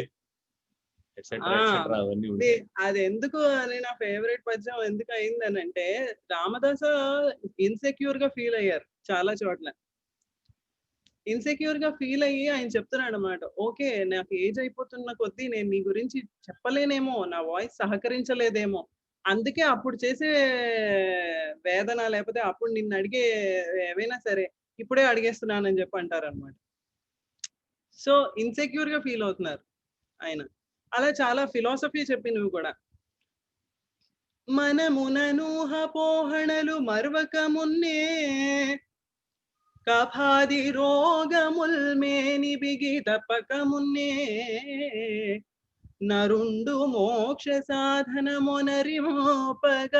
అది ఎందుకు అని నా ఫేవరెట్ పద్యం ఎందుకు అయిందని అంటే, రామదాస ఇన్సెక్యూర్ గా ఫీల్ అయ్యారు చాలా చోట్ల. ఇన్సెక్యూర్ గా ఫీల్ అయ్యి ఆయన చెప్తున్నాడు అన్నమాట, ఓకే నాకు ఏజ్ అయిపోతున్న కొద్దీ నేను నీ గురించి చెప్పలేనేమో, నా వాయిస్ సహకరించలేదేమో, అందుకే అప్పుడు చేసే వేదన లేకపోతే అప్పుడు నిన్ను అడిగే ఏవైనా సరే ఇప్పుడే అడిగేస్తున్నానని చెప్పి అంటారు అనమాట. సో ఇన్సెక్యూర్ గా ఫీల్ అవుతున్నారు ఆయన. అలా చాలా ఫిలాసఫీ చెప్పినవి కూడా. మనమునూహ పోహణలు మరువక మున్నే, కఫాది రోగముల్ మేని బిగి తప్పక మున్నే, నరుండు మోక్ష సాధనమొనరి మోపగావలయు,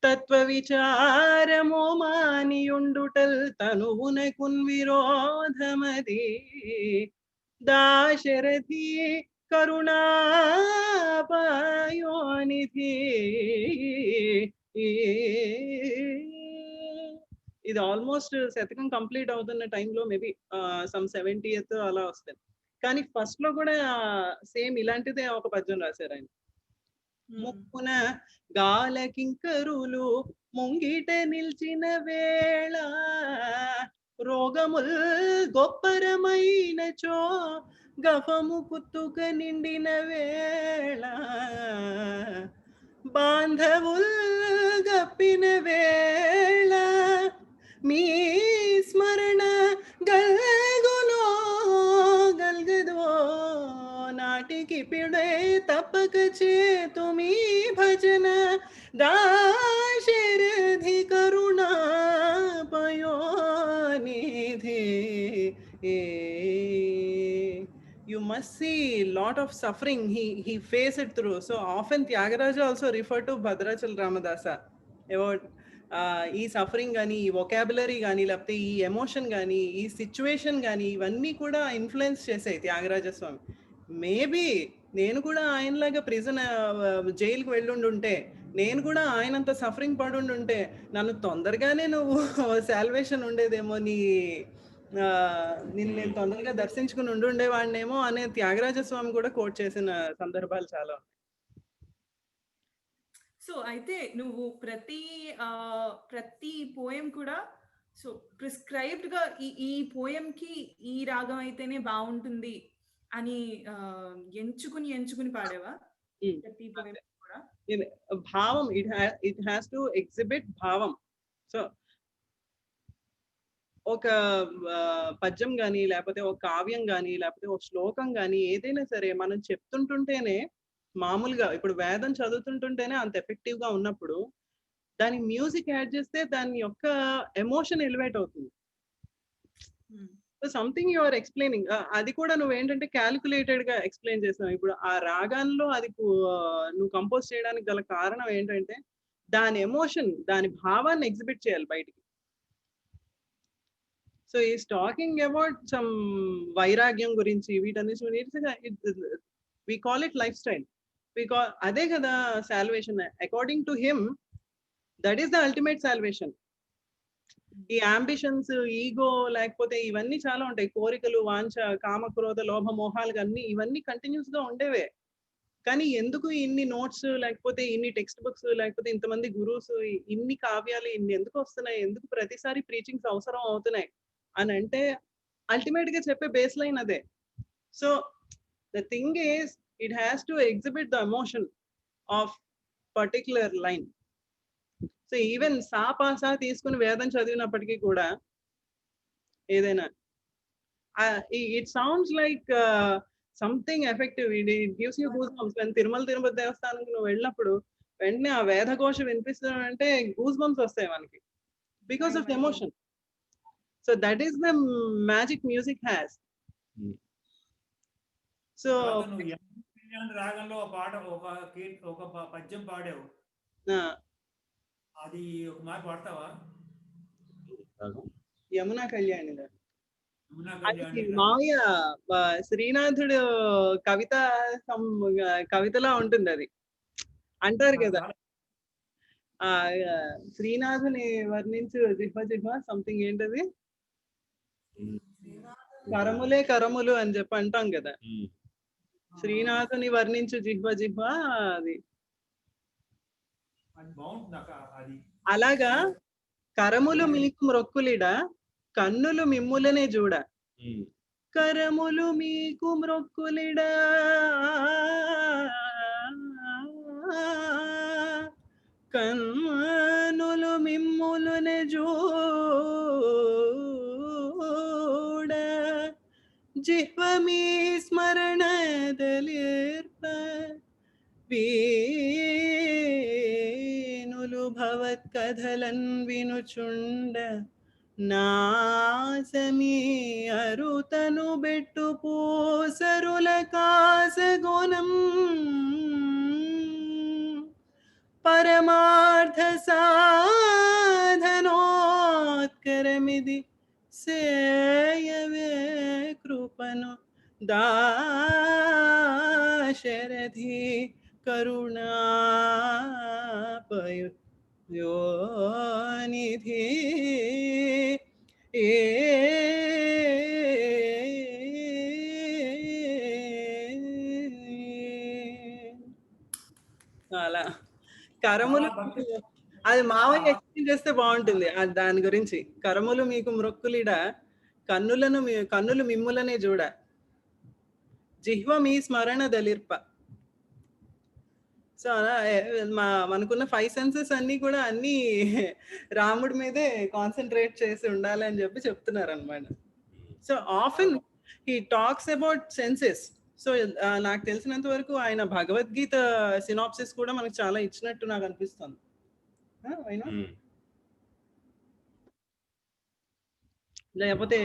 తత్వ విచారము మానియుండుటల్ తనువునకున్ విరోధమది, దాశరథి కరుణాపాయోనిధి. ఇది ఆల్మోస్ట్ శతకం కంప్లీట్ అవుతున్న టైంలో మేబీ సమ్ 70th అలా వస్తుంది. కానీ ఫస్ట్ లో కూడా సేమ్ ఇలాంటిదే ఒక పద్యం రాశారు ఆయన. ముక్కున గాలకింకరులు ముంగిట నిల్చిన వేళ, రోగముల్ గొప్పరమైనచో గఫము కుత్తుక నిండిన వేళ, బాంధవుల్ గప్పిన వేళ, మీ స్మరణ గల్గునో గల్గదో, నాటికి పిడే తప్పక చేతుమీ భజన, Dasarathi కరుణాపయోనిధి. You must see lot of suffering he faced it through. So often Tyagaraja also referred to Bhadrachal Ramadasa about ఈ సఫరింగ్ కానీ, ఈ వొకాబులరీ కానీ, లేకపోతే ఈ ఎమోషన్ కానీ, ఈ సిచ్యువేషన్ కానీ, ఇవన్నీ కూడా ఇన్ఫ్లుయెన్స్ చేసాయి త్యాగరాజ స్వామి. మేబీ నేను కూడా ఆయనలాగా ప్రిజన్ జైలుకి వెళ్ళుండుంటే, నేను కూడా ఆయనంత సఫరింగ్ పడుండుంటే నన్ను తొందరగానే నువ్వు సాల్వేషన్ ఉండేదేమో, నిన్ను నేను తొందరగా దర్శించుకుని ఉండుండేవాడినేమో అనే త్యాగరాజ స్వామి కూడా కోట్ చేసిన సందర్భాలు చాలా. సో అయితే నువ్వు ప్రతి పోయం కూడా సో ప్రిస్క్రైబ్డ్ గా ఈ పోయం కి ఈ రాగం అయితేనే బాగుంటుంది అని ఎంచుకుని పాడేవా? ప్రతి పోయం కూడా భావం, ఇట్ హ్యాస్ టు ఎగ్జిబిట్ భావం. సో ఒక పద్యం కానీ, లేకపోతే ఒక కావ్యం కానీ, లేకపోతే ఒక శ్లోకం కానీ, ఏదైనా సరే మనం చెప్తుంటుంటేనే, మామూలుగా ఇప్పుడు వేదం చదువుతుంటుంటేనే అంత ఎఫెక్టివ్ గా ఉన్నప్పుడు దాని మ్యూజిక్ యాడ్ చేస్తే దాని యొక్క ఎమోషన్ ఎలివేట్ అవుతుంది. Something you are explaining. అది కూడా నువ్వేంటంటే క్యాలిక్యులేటెడ్ గా ఎక్స్ప్లెయిన్ చేసావు. ఇప్పుడు ఆ రాగాల్లో అది నువ్వు కంపోజ్ చేయడానికి గల కారణం ఏంటంటే దాని ఎమోషన్, దాని భావాన్ని ఎగ్జిబిట్ చేయాలి బయటికి. So is talking about some వైరాగ్యం గురించి, వీటన్నిటి we call it life style. అదే కదా salvation. According to him that is the ultimate salvation. ఈ అంబిషన్స్, ఈగో, లేకపోతే ఇవన్నీ చాలా ఉంటాయి. కోరికలు, వాంఛ, కామ, క్రోధ, లోభ, మోహాలు అన్ని ఇవన్నీ కంటిన్యూస్ గా ఉండేవే. కానీ ఎందుకు ఇన్ని నోట్స్, లేకపోతే ఇన్ని టెక్స్ట్ బుక్స్, లేకపోతే ఇంతమంది గురూస్, ఇన్ని కావ్యాలు ఇన్ని ఎందుకు వస్తున్నాయి, ఎందుకు ప్రతిసారి ప్రీచింగ్స్ అవసరం అవుతున్నాయి అని అంటే అల్టిమేట్ గా చెప్పే బేస్ లైన్ అదే. So the thing is it has to exhibit the emotion of particular line. So even సాపాసా తీసుకుని వేదం చదివినప్పటికీ కూడా ఏదైనా it sounds like something effective. It gives you goose bumps. Tirupati దేవస్థానానికి నువ్వు వెళ్ళినప్పుడు వెంటనే ఆ వేదఘోష వినిపిస్తుందంటే గూస్ బంప్స్ వస్తాయి మనకి, because of emotion. So that is the magic music has. So రాగంలో పాట ఒక పద్యం పాడావు, అది ఒక మాట పాడతావా? యమునా కళ్యాణి మావయ్య శ్రీనాథుడు కవితలా ఉంటుంది అది అంటారు కదా. ఆ శ్రీనాథుని వర్ణించు జిహ్వ సంథింగ్ ఏంటది, కరములే కరములు అని చెప్పి అంటాం కదా. శ్రీనాథుని వర్ణించు జిహ్వ అది అలాగా. కరములు మీకు మ్రొక్కులిడ, కన్నులు మిమ్ములనే చూడ. కరములు మీకు మ్రొక్కులిడ, కన్నులు మిమ్ములనే చూడ. జిహ్వ మీ స్మరణదలిర్ప, వీనులు భవత్ కథలన్ వినుచుండ. నాసమీ అరుతను బెట్టు పూసరుల కాసగుణం. పరమార్థ సాధనోత్కరమిది సేయవే కృపను దాశరథి కరుణాపయోనిధి. అలా కరములు అది మావయ్య ఎక్స్ప్లెయిన్ చేస్తే బాగుంటుంది దాని గురించి. కరములు మీకు మ్రొక్కులిడ, కన్నులు మిమ్ములనే చూడ. జిహ్వ మీ స్మరణ దలిర్ప. సో అలా మనకున్న 5 సెన్సెస్ అన్ని కూడా అన్ని రాముడి మీదే కాన్సన్ట్రేట్ చేసి ఉండాలి అని చెప్పి చెప్తున్నారు అనమాట. So often he talks about senses. సో నాకు తెలిసినంత వరకు ఆయన భగవద్గీత సినాప్సిస్ కూడా మనకు చాలా ఇచ్చినట్టు నాకు అనిపిస్తుంది. లేకపోతే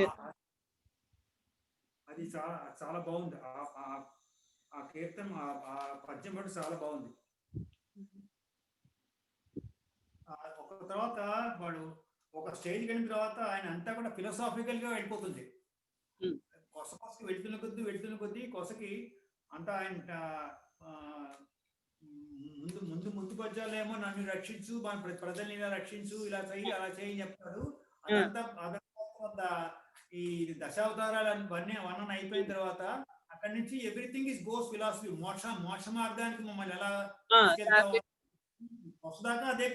అది చాలా బాగుంది. ఆ కీర్తన, ఆ పద్యం కూడా చాలా బాగుంది. ఒక తర్వాత వాడు ఒక స్టేజ్ వెళ్ళిన తర్వాత ఆయన అంతా కూడా ఫిలాసాఫికల్ గా వెళ్ళిపోతుంది. కొసకి వెళ్తున్న కొద్దీ కొసకి అంతా ఆయన ముందు పద్యాలేమో నన్ను రక్షించు, మన ప్రజల్ని ఇలా రక్షించు, ఇలా చెయ్యి అలా చెయ్యి చెప్తాడు. అదంతా ఈ దశావతారాలు వర్ణన అయిపోయిన తర్వాత అక్కడి నుంచి ఎవ్రీథింగ్ ఇస్ గోస్ ఫిలాసఫీ. మోక్ష మార్గానికి మమ్మల్ని ఎలా వస్తాక అదే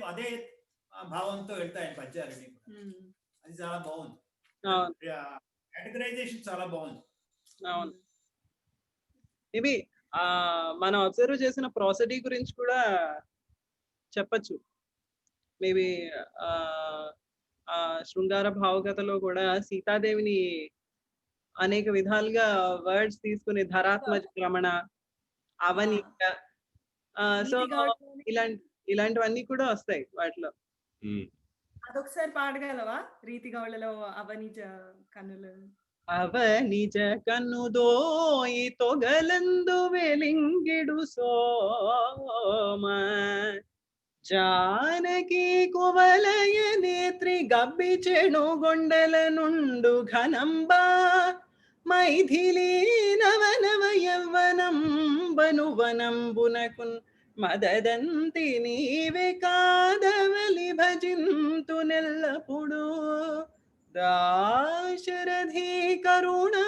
భావంతో వెళ్తాయి పద్యాలని. అది చాలా బాగుంది. కేటగరైజేషన్ చాలా బాగుంది. అవును. మేబీ మనం అబ్జర్వ్ చేసిన ప్రాసడీ గురించి కూడా చెప్పచ్చు. మేబీ శృంగార భావగతలో కూడా సీతాదేవిని అనేక విధాలుగా వర్డ్స్ తీసుకుని ధరాత్మజ రమణ, అవనీత, సో ఇలాంటివన్నీ కూడా వస్తాయి వాటిలో. అదొకసారి పాడగలవా? రీతి గౌళ్ళలో అవనీజ కన్నులు. అవనిజ కన్నుదోయి తొగలందు వెలింగిడు సోమ జానకి కువలయ నేత్రి గబ్బి చెణుగొండల నుండు ఘనంబా మైథిలీ నవనవ యవ్వనం బనువనంబునకున్ మదదంతి నీవే కాదవలి భజింతు నెల్లప్పుడు దాశరథి కరుణా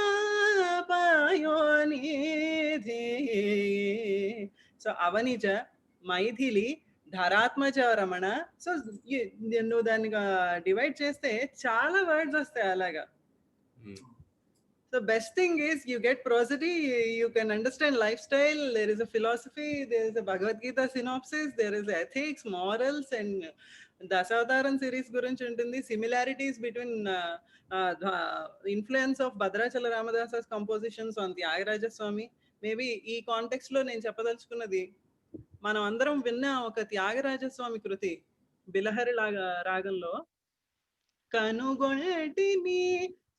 పాయోనిధి. సో అవనిజ, మైథిలి, ధరాత్మజ రమణ. సో నువ్వు దాన్ని డివైడ్ చేస్తే చాలా వర్డ్స్ వస్తాయి అలాగా. So best thing is you get prosody, you can understand lifestyle, there is a philosophy, there is a Bhagavad Gita synopsis, there is ethics, morals, and Dasavataram series gurinchi untundi. Similarities between influence of Bhadrachala Ramadasa's compositions on Tyagaraja Swami. Maybe ee context lo nenu cheppadaluchukunnadi మనం అందరం విన్న ఒక త్యాగరాజ స్వామి కృతి బిలహరి రాగంలో కనుగొంటిని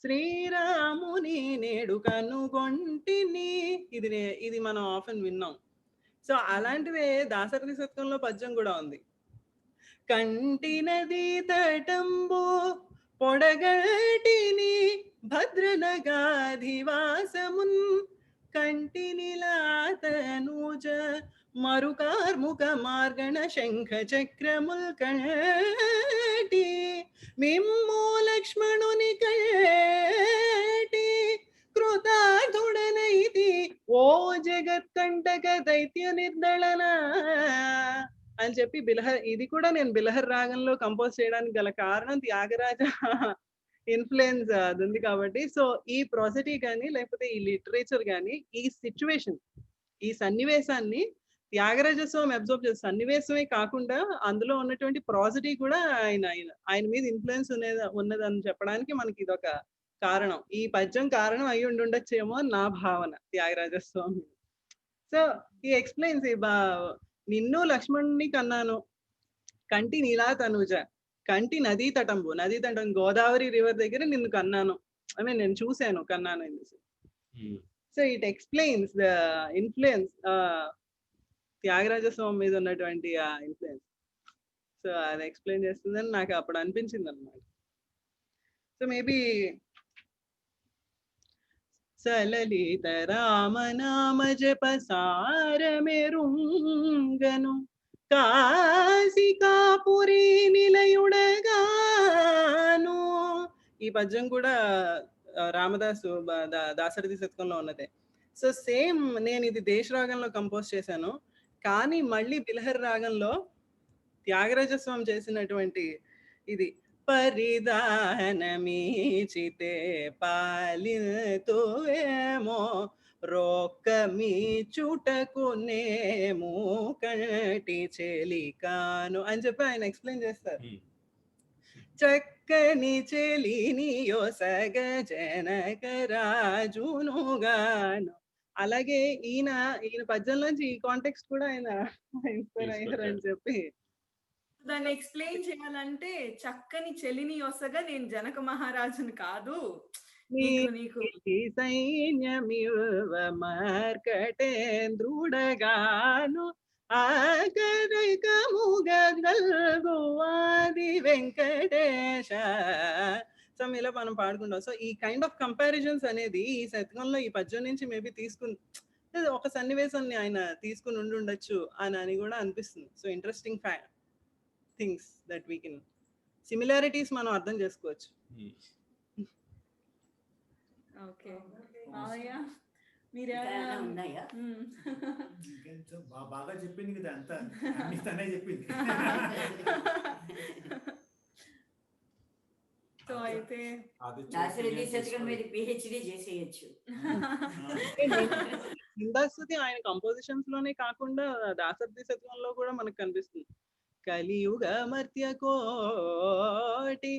శ్రీరాముని నేడు కనుగొంటిని, ఇది మనం often విన్నాం. సో అలాంటివే దాశరథి శతకంలో పద్యం కూడా ఉంది. కంటి నది తటంబు పొడగటిని భద్రనగాధివాసమున్ కంటినిలాతనూజ మరుకార్ముక మార్గణ శంఖ చక్రముల్ కటి మిమ్ము లక్ష్మణుని కటి కృతార్థుడనైతి ఓ జగత్కంటక దైత్య నిర్దళన అని చెప్పి ఇది కూడా నేను బిలహర్ రాగంలో కంపోజ్ చేయడానికి గల కారణం త్యాగరాజ ఇన్ఫ్లుయెన్స్ అది ఉంది కాబట్టి. సో ఈ ప్రాసెటీ కానీ లేకపోతే ఈ లిటరేచర్ కానీ ఈ సిచ్యువేషన్, ఈ సన్నివేశాన్ని త్యాగరాజ స్వామి అబ్జర్వ్ చేసే సన్నివేశమే కాకుండా అందులో ఉన్నటువంటి ప్రాసెటీ కూడా ఆయన మీద ఇన్ఫ్లుయెన్స్ ఉన్నదని చెప్పడానికి మనకి ఇదొక కారణం. ఈ పద్యం కారణం అయి ఉండొచ్చేమో అని నా భావన త్యాగరాజ స్వామి. సో ఈ ఎక్స్ప్లెయిన్స్ నిన్ను లక్ష్మణుని కన్నాను, కంటి నీలా తనుజ, కంటి నదీ తటం గోదావరి రివర్ దగ్గర నిన్ను కన్నాను, ఐ మీన్ నేను చూశాను, కన్నాను. So it explains the influence Tyagaraja Swami మీద ఉన్నటువంటి ఆ ఇన్ఫ్లుయెన్స్. సో అది ఎక్స్ప్లెయిన్ చేస్తుందని నాకు అప్పుడు అనిపించింది అనమాట. సో మేబీ సలలిత రామనామ జప సారమెరుంగను కాశికాపురి నిలయుడగాను. ఈ పద్యం కూడా రామదాసు దాశరథి శతకంలో ఉన్నదే. సో సేమ్ నేను ఇది దేశ రాగంలో కంపోజ్ చేశాను, కానీ మళ్ళీ బిలహరి రాగంలో త్యాగరాజ స్వామి చేసినటువంటి ఇది పరిదానమీచితే పాలితువేమో రోక్క మీ చుటకునేమో కంటి చెలికాను అని చెప్పి ఆయన ఎక్స్ప్లెయిన్ చేస్తారు. చక్కని చెలిని యొసగ జనక రాజునుగాను. అలాగే ఈయన పద్యంలోంచి ఈ కాంటెక్స్ట్ కూడా ఆయన ఇన్స్పైర్ అయ్యారు అని చెప్పి దాన్ని ఎక్స్ప్లెయిన్ చేయాలంటే చక్కని చెలిని యొసగా నేను జనక మహారాజుని కాదు, నీకు సైన్యమివ మార్కటేంద్రుడగాను ఆకరకముగల్గువాది వెంకటేశ. సో ఇలా మనం పాడుకుంటాం. సో ఈ కైండ్ ఆఫ్ కంపారిజన్స్ అనేది ఈ శతకంలో ఈ పద్యం నుంచి మేబీ తీసుకుని ఒక సన్నివేశాన్ని ఆయన తీసుకుని ఉండొచ్చు అని కూడా అనిపిస్తుంది. So interesting things that we can similarities మనం అర్థం చేసుకోవచ్చు. ఓకే బాగా చెప్పింది కదా, అంతా తనే చెప్పింది. సో అయితే దాశరథి శతకం మీద పిహెచ్డి చేసేయచ్చు. సింధస్తుతి ఆయన కంపోజిషన్స్ లోనే కాకుండా దాశరథి శతకంలో కూడా మనకు కనిపిస్తుంది. కలియుగ మర్త్య కోటి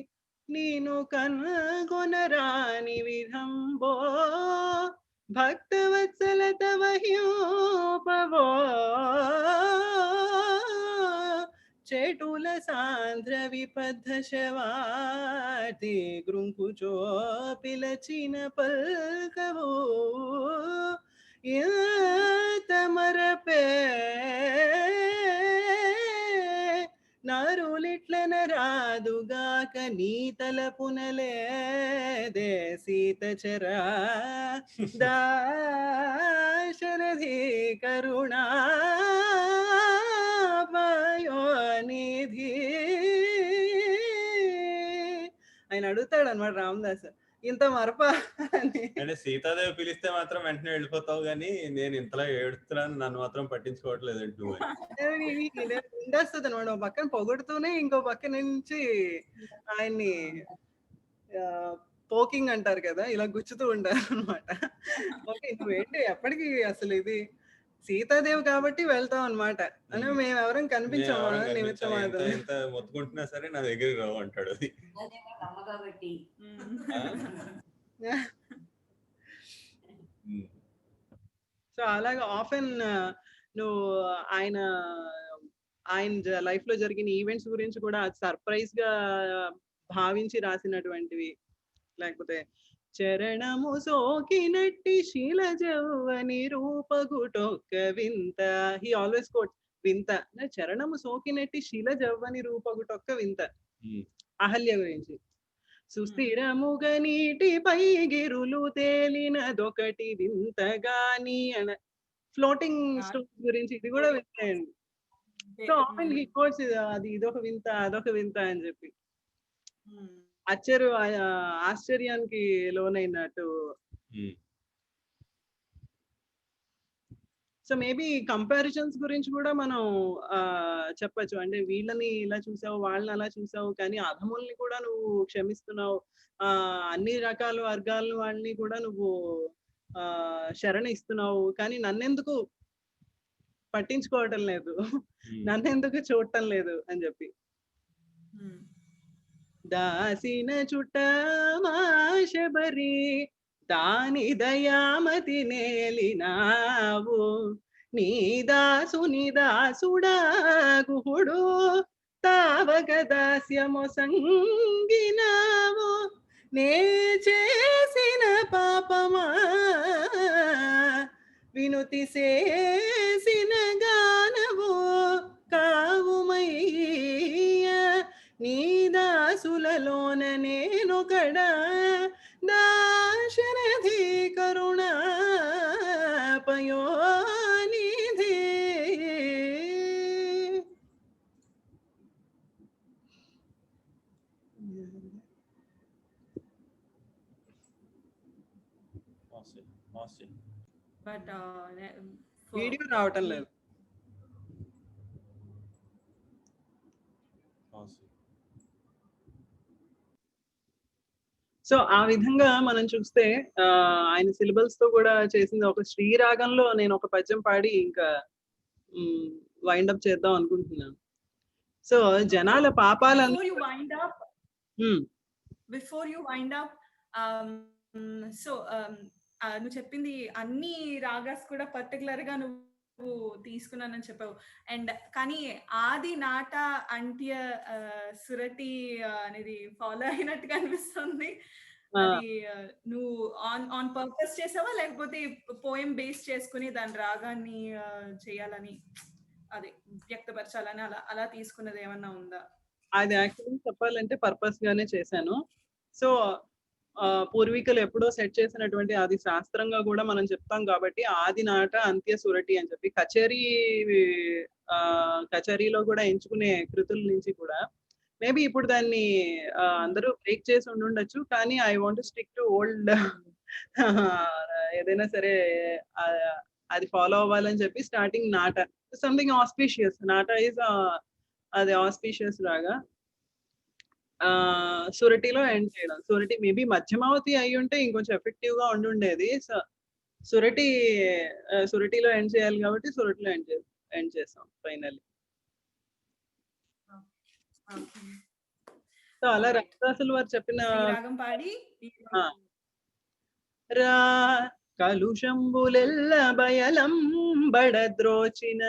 నీను కనుగొనరాని విధంబో భక్తవత్సల తవ హ్యోపవో చేటుల సాంద్ర విపద్ధ శవాతి గృంకుచో పిలచిన పల్కవో తమరపే నరులిట్లన రాదుగాక నీ తలపునలేదే సీతచరా దాశరథి కరుణా పయోనిధి. ఆయన అడుగుతాడు అనమాట రామదాస్, ఇంత మరప అని. అంటే సీతాదేవి పిలిస్తే మాత్రం వెంటనే వెళ్ళిపోతావు కానీ నేను ఇంతలా ఏడుస్తున్నాను నన్ను మాత్రం పట్టించుకోవట్లేదు నువ్వు. ఉండేస్తుంది అనమాట, ఒక పక్కన పొగుడుతూనే ఇంకో పక్క నుంచి ఆయన్ని పోకింగ్ అంటారు కదా, ఇలా గుచ్చుతూ ఉంటారు అనమాట. ఓకే నువ్వేంటి ఎప్పటికీ అసలు ఇది సీతాదేవి కాబట్టి వెళ్తాం అనమాట అని మేము ఎవరం కనిపించాము నిమిత్తం ఎంత మొత్తుకుంటున్నా సరే నా దగ్గర రావు అంటాడు. అది అమ్మ కాబట్టి సో అలాగా ఆఫెన్ నువ్వు ఆయన లైఫ్ లో జరిగిన ఈవెంట్స్ గురించి కూడా సర్ప్రైజ్ గా భావించి రాసినటువంటివి, లేకపోతే చరణము సోకినట్టి శిలజవ్వని రూపగుటొక్క వింత, హీ ఆల్వేస్ కోట్ వింత, చరణము సోకినట్టి శిలజవ్వని రూపగుటొక్క వింత. అహల్య గురించి సుస్థిరముగా నీటిపై గిరులు తేలినదొకటి వింతగాని అన ఫ్లోటింగ్ స్టోన్ గురించి ఇది కూడా వింతయండి. సో ఆఫెన్ హీ కోట్స్ అది ఇదొక వింత అదొక వింత అని చెప్పి ఆశ్చర్యానికి లోనైనట్టు. సో మేబీ కంపారిజన్స్ గురించి కూడా మనం చెప్పచ్చు. అంటే వీళ్ళని ఇలా చూసావు వాళ్ళని అలా చూసావు కానీ అధముల్ని కూడా నువ్వు క్షమిస్తున్నావు, అన్ని రకాల వర్గాల వాళ్ళని కూడా నువ్వు శరణ ఇస్తున్నావు, కానీ నన్నెందుకు పట్టించుకోవటం లేదు, నన్నెందుకు చూడటం లేదు అని చెప్పి. దాసిన చుట్టమాశబరి దాని దయామతి నేలినావు, నీ దాసుని దాసుడా గుహుడు తావక దాస్యము సంగినావు, నే చేసిన పాపమా వినుతి చేసిన గానవు కావుమయ్య, నీ దాసులలోన నేనొకడా దాశరథి కరుణా పయోనిధి. బట్ వీడియో రావటం లేదు. సో ఆ విధంగా మనం చూస్తే ఆయన సిలబల్స్ తో కూడా చేసింది ఒక శ్రీరాగంలో నేను ఒక పద్యం పాడి ఇంకా వైండ్ అప్ చేద్దాం అనుకుంటున్నాను. సో జనాల పాపాలను before you wind up so నువ్వు చెప్పింది అన్ని రాగాస్ కూడా పర్టికులర్ గా నువ్వు తీసుకున్నానని చెప్పావు. అండ్ కానీ ఆది నాట అంత్య సురటి అనేది ఫాలో అయినట్టుగా అనిపిస్తుంది. అది నువ్వు ఆన్ పర్పస్ చేసావా లేకపోతే పోయం బేస్ చేసుకుని దాని రాగాన్ని చేయాలని అదే వ్యక్తపరచాలని అలా తీసుకున్నది ఏమన్నా ఉందా? అది యాక్చువల్లీ చెప్పాలంటే పర్పస్ గానే చేశాను. సో పూర్వీకులు ఎప్పుడో సెట్ చేసినటువంటి అది శాస్త్రంగా కూడా మనం చెప్తాం కాబట్టి ఆది నాట అంత్య సురటి అని చెప్పి కచేరీలో కూడా ఎంచుకునే కృతుల నుంచి కూడా మేబీ ఇప్పుడు దాన్ని అందరూ బ్రేక్ చేసి ఉండుండొచ్చు, కానీ I want stick to old ఏదైనా సరే అది ఫాలో అవ్వాలని చెప్పి స్టార్టింగ్ నాట సంథింగ్ ఆస్పీషియస్, నాట ఈజ్ అది ఆస్పీషియస్ లాగా సురటిలో ఎండ్ చేయడం. సురటి మేబీ మధ్యమావతి అయి ఉంటే ఇంకొంచెం ఎఫెక్టివ్ గా ఉండుండేది. సురటిలో ఎండ్ చేయాలి కాబట్టి సురటిలో ఎండ్ చేస్తాం ఫైనల్లీ. సో అలా రామదాసులు వారు చెప్పిన రా కలుషంబులెల్ల బయలం బడద్రోచిన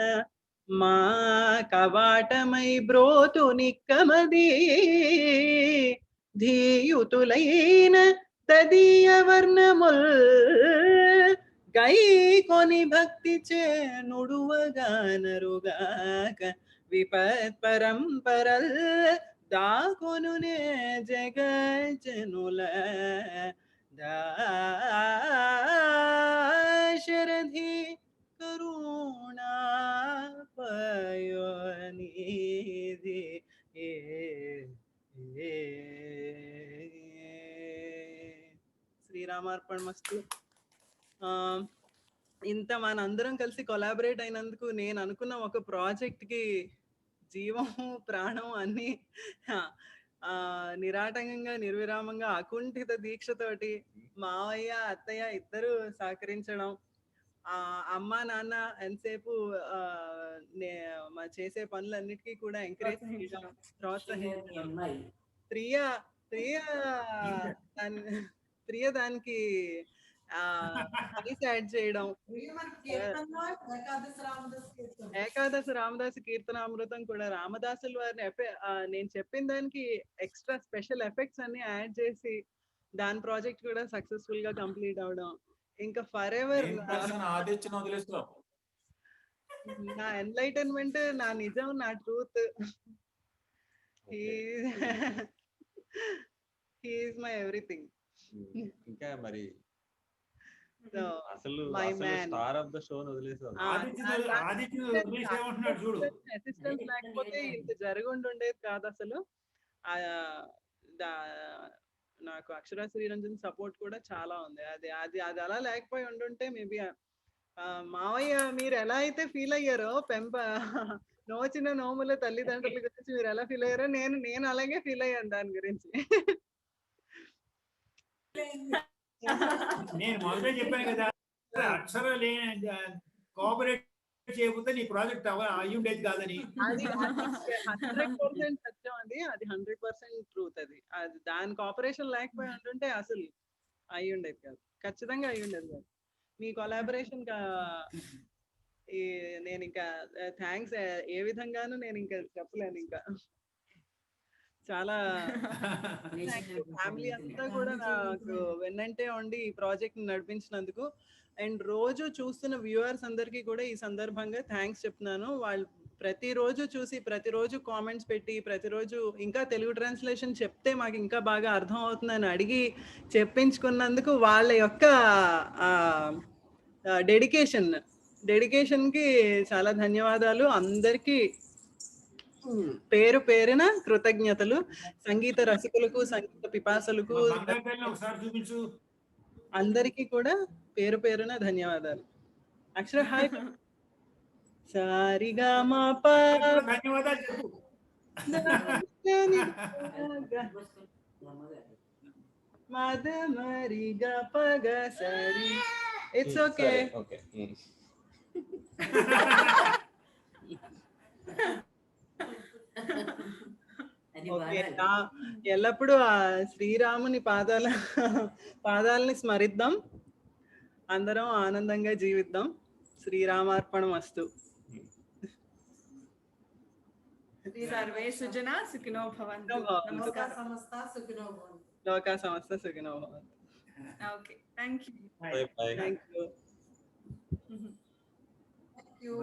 మా కవాటమై బ్రోతు నిక్కమది ధీయుతులైన తదీయ వర్ణముల్ గై కొని భక్తి చే నుడువగానరుగాక విపత్ పరంపరల్ దాకొనునే జగజనుల దాశరథి కరుణా పయోనిధి శ్రీరామార్పణమస్తు. ఇంత మనందరం కలిసి కొలాబరేట్ అయినందుకు నేను అనుకున్న ఒక ప్రాజెక్ట్ కి జీవం ప్రాణం అన్ని నిరాటంకంగా నిర్విరామంగా అకుంఠిత దీక్షతోటి మావయ్య అత్తయ్య ఇద్దరు సహకరించడం, అమ్మ నాన్న ఎంతసేపు మా చేసే పనులన్నిటికీ కూడా ఎంకరేజ్ చేయడం, ప్రోత్సహించడం, ప్రియ దానికి యాడ్ చేయడం, ఏకాదశి రామదాసు కీర్తనామృతం కూడా రామదాసుల వారిని నేను చెప్పిన దానికి ఎక్స్ట్రా స్పెషల్ ఎఫెక్ట్స్ అన్ని యాడ్ చేసి దాని ప్రాజెక్ట్ కూడా సక్సెస్ఫుల్ గా కంప్లీట్ అవడం, ఇంకా ఫర్ ఎవర్ నా ఎన్లైటన్మెంట్, నా నిజం, నా truth, he is my everything. ఇంకా మరి So, అసలు my man. Star of the show వదిలేసారు. అసిస్టెంట్ లేకపోతే ఇంత జరుగుండేది కాదు అసలు. నాకు అక్షరా శ్రీరంజన్ సపోర్ట్ కూడా చాలా ఉంది. అది అది అది అలా లేకపోయి ఉండుంటే మేబీ మావయ్య మీరు ఎలా అయితే ఫీల్ అయ్యారో నోచిన నోముల తల్లిదండ్రుల గురించి మీరు ఎలా ఫీల్ అయ్యారో నేను అలాగే ఫీల్ అయ్యాను దాని గురించి. నేను మొదటే చెప్పాను కదా, అక్షర కోఆపరేట్ చేయకపోతే నీ ప్రాజెక్ట్ అయ్యి ఉండేది కాదని. అది 100% సత్యం. అది 100% ట్రూత్. అది దాని కోఆపరేషన్ లేకపోయి ఉంటుంటే అసలు అయ్యి ఉండేది కాదు, ఖచ్చితంగా అయ్యి ఉండేది కాదు. మీ కొలాబరేషన్ నేను ఇంకా థ్యాంక్స్ ఏ విధంగానూ నేను ఇంకా చెప్పలేను. ఇంకా చాలా ఫ్యామిలీ అంతా కూడా నాకు వెన్నంటే ఉండి ఈ ప్రాజెక్ట్ నడిపించినందుకు, అండ్ రోజు చూస్తున్న వ్యూవర్స్ అందరికీ కూడా ఈ సందర్భంగా థ్యాంక్స్ చెప్తున్నాను. వాళ్ళు ప్రతిరోజు చూసి ప్రతిరోజు కామెంట్స్ పెట్టి ప్రతిరోజు ఇంకా తెలుగు ట్రాన్స్లేషన్ చెప్తే మాకు ఇంకా బాగా అర్థం అవుతుందని అడిగి చెప్పించుకున్నందుకు వాళ్ళ యొక్క డెడికేషన్కి చాలా ధన్యవాదాలు. అందరికీ పేరు పేరున కృతజ్ఞతలు. సంగీత రసికులకు, సంగీత పిపాసలకు అందరికీ కూడా పేరు పేరున ధన్యవాదాలు. అక్షర హాయ్. సారిగా మా మద మరిగా పగ సరి. It's okay. ఎల్లప్పుడూ ఆ శ్రీరాముని పాదాలని స్మరిద్దాం, అందరం ఆనందంగా జీవిద్దాం. శ్రీరామార్పణమస్తు. సర్వే సుజనా సుఖినో భవంతు. లోకా సమస్త సుఖినో భవంతు. Okay, thank you. Bye bye. Thank you. Thank you.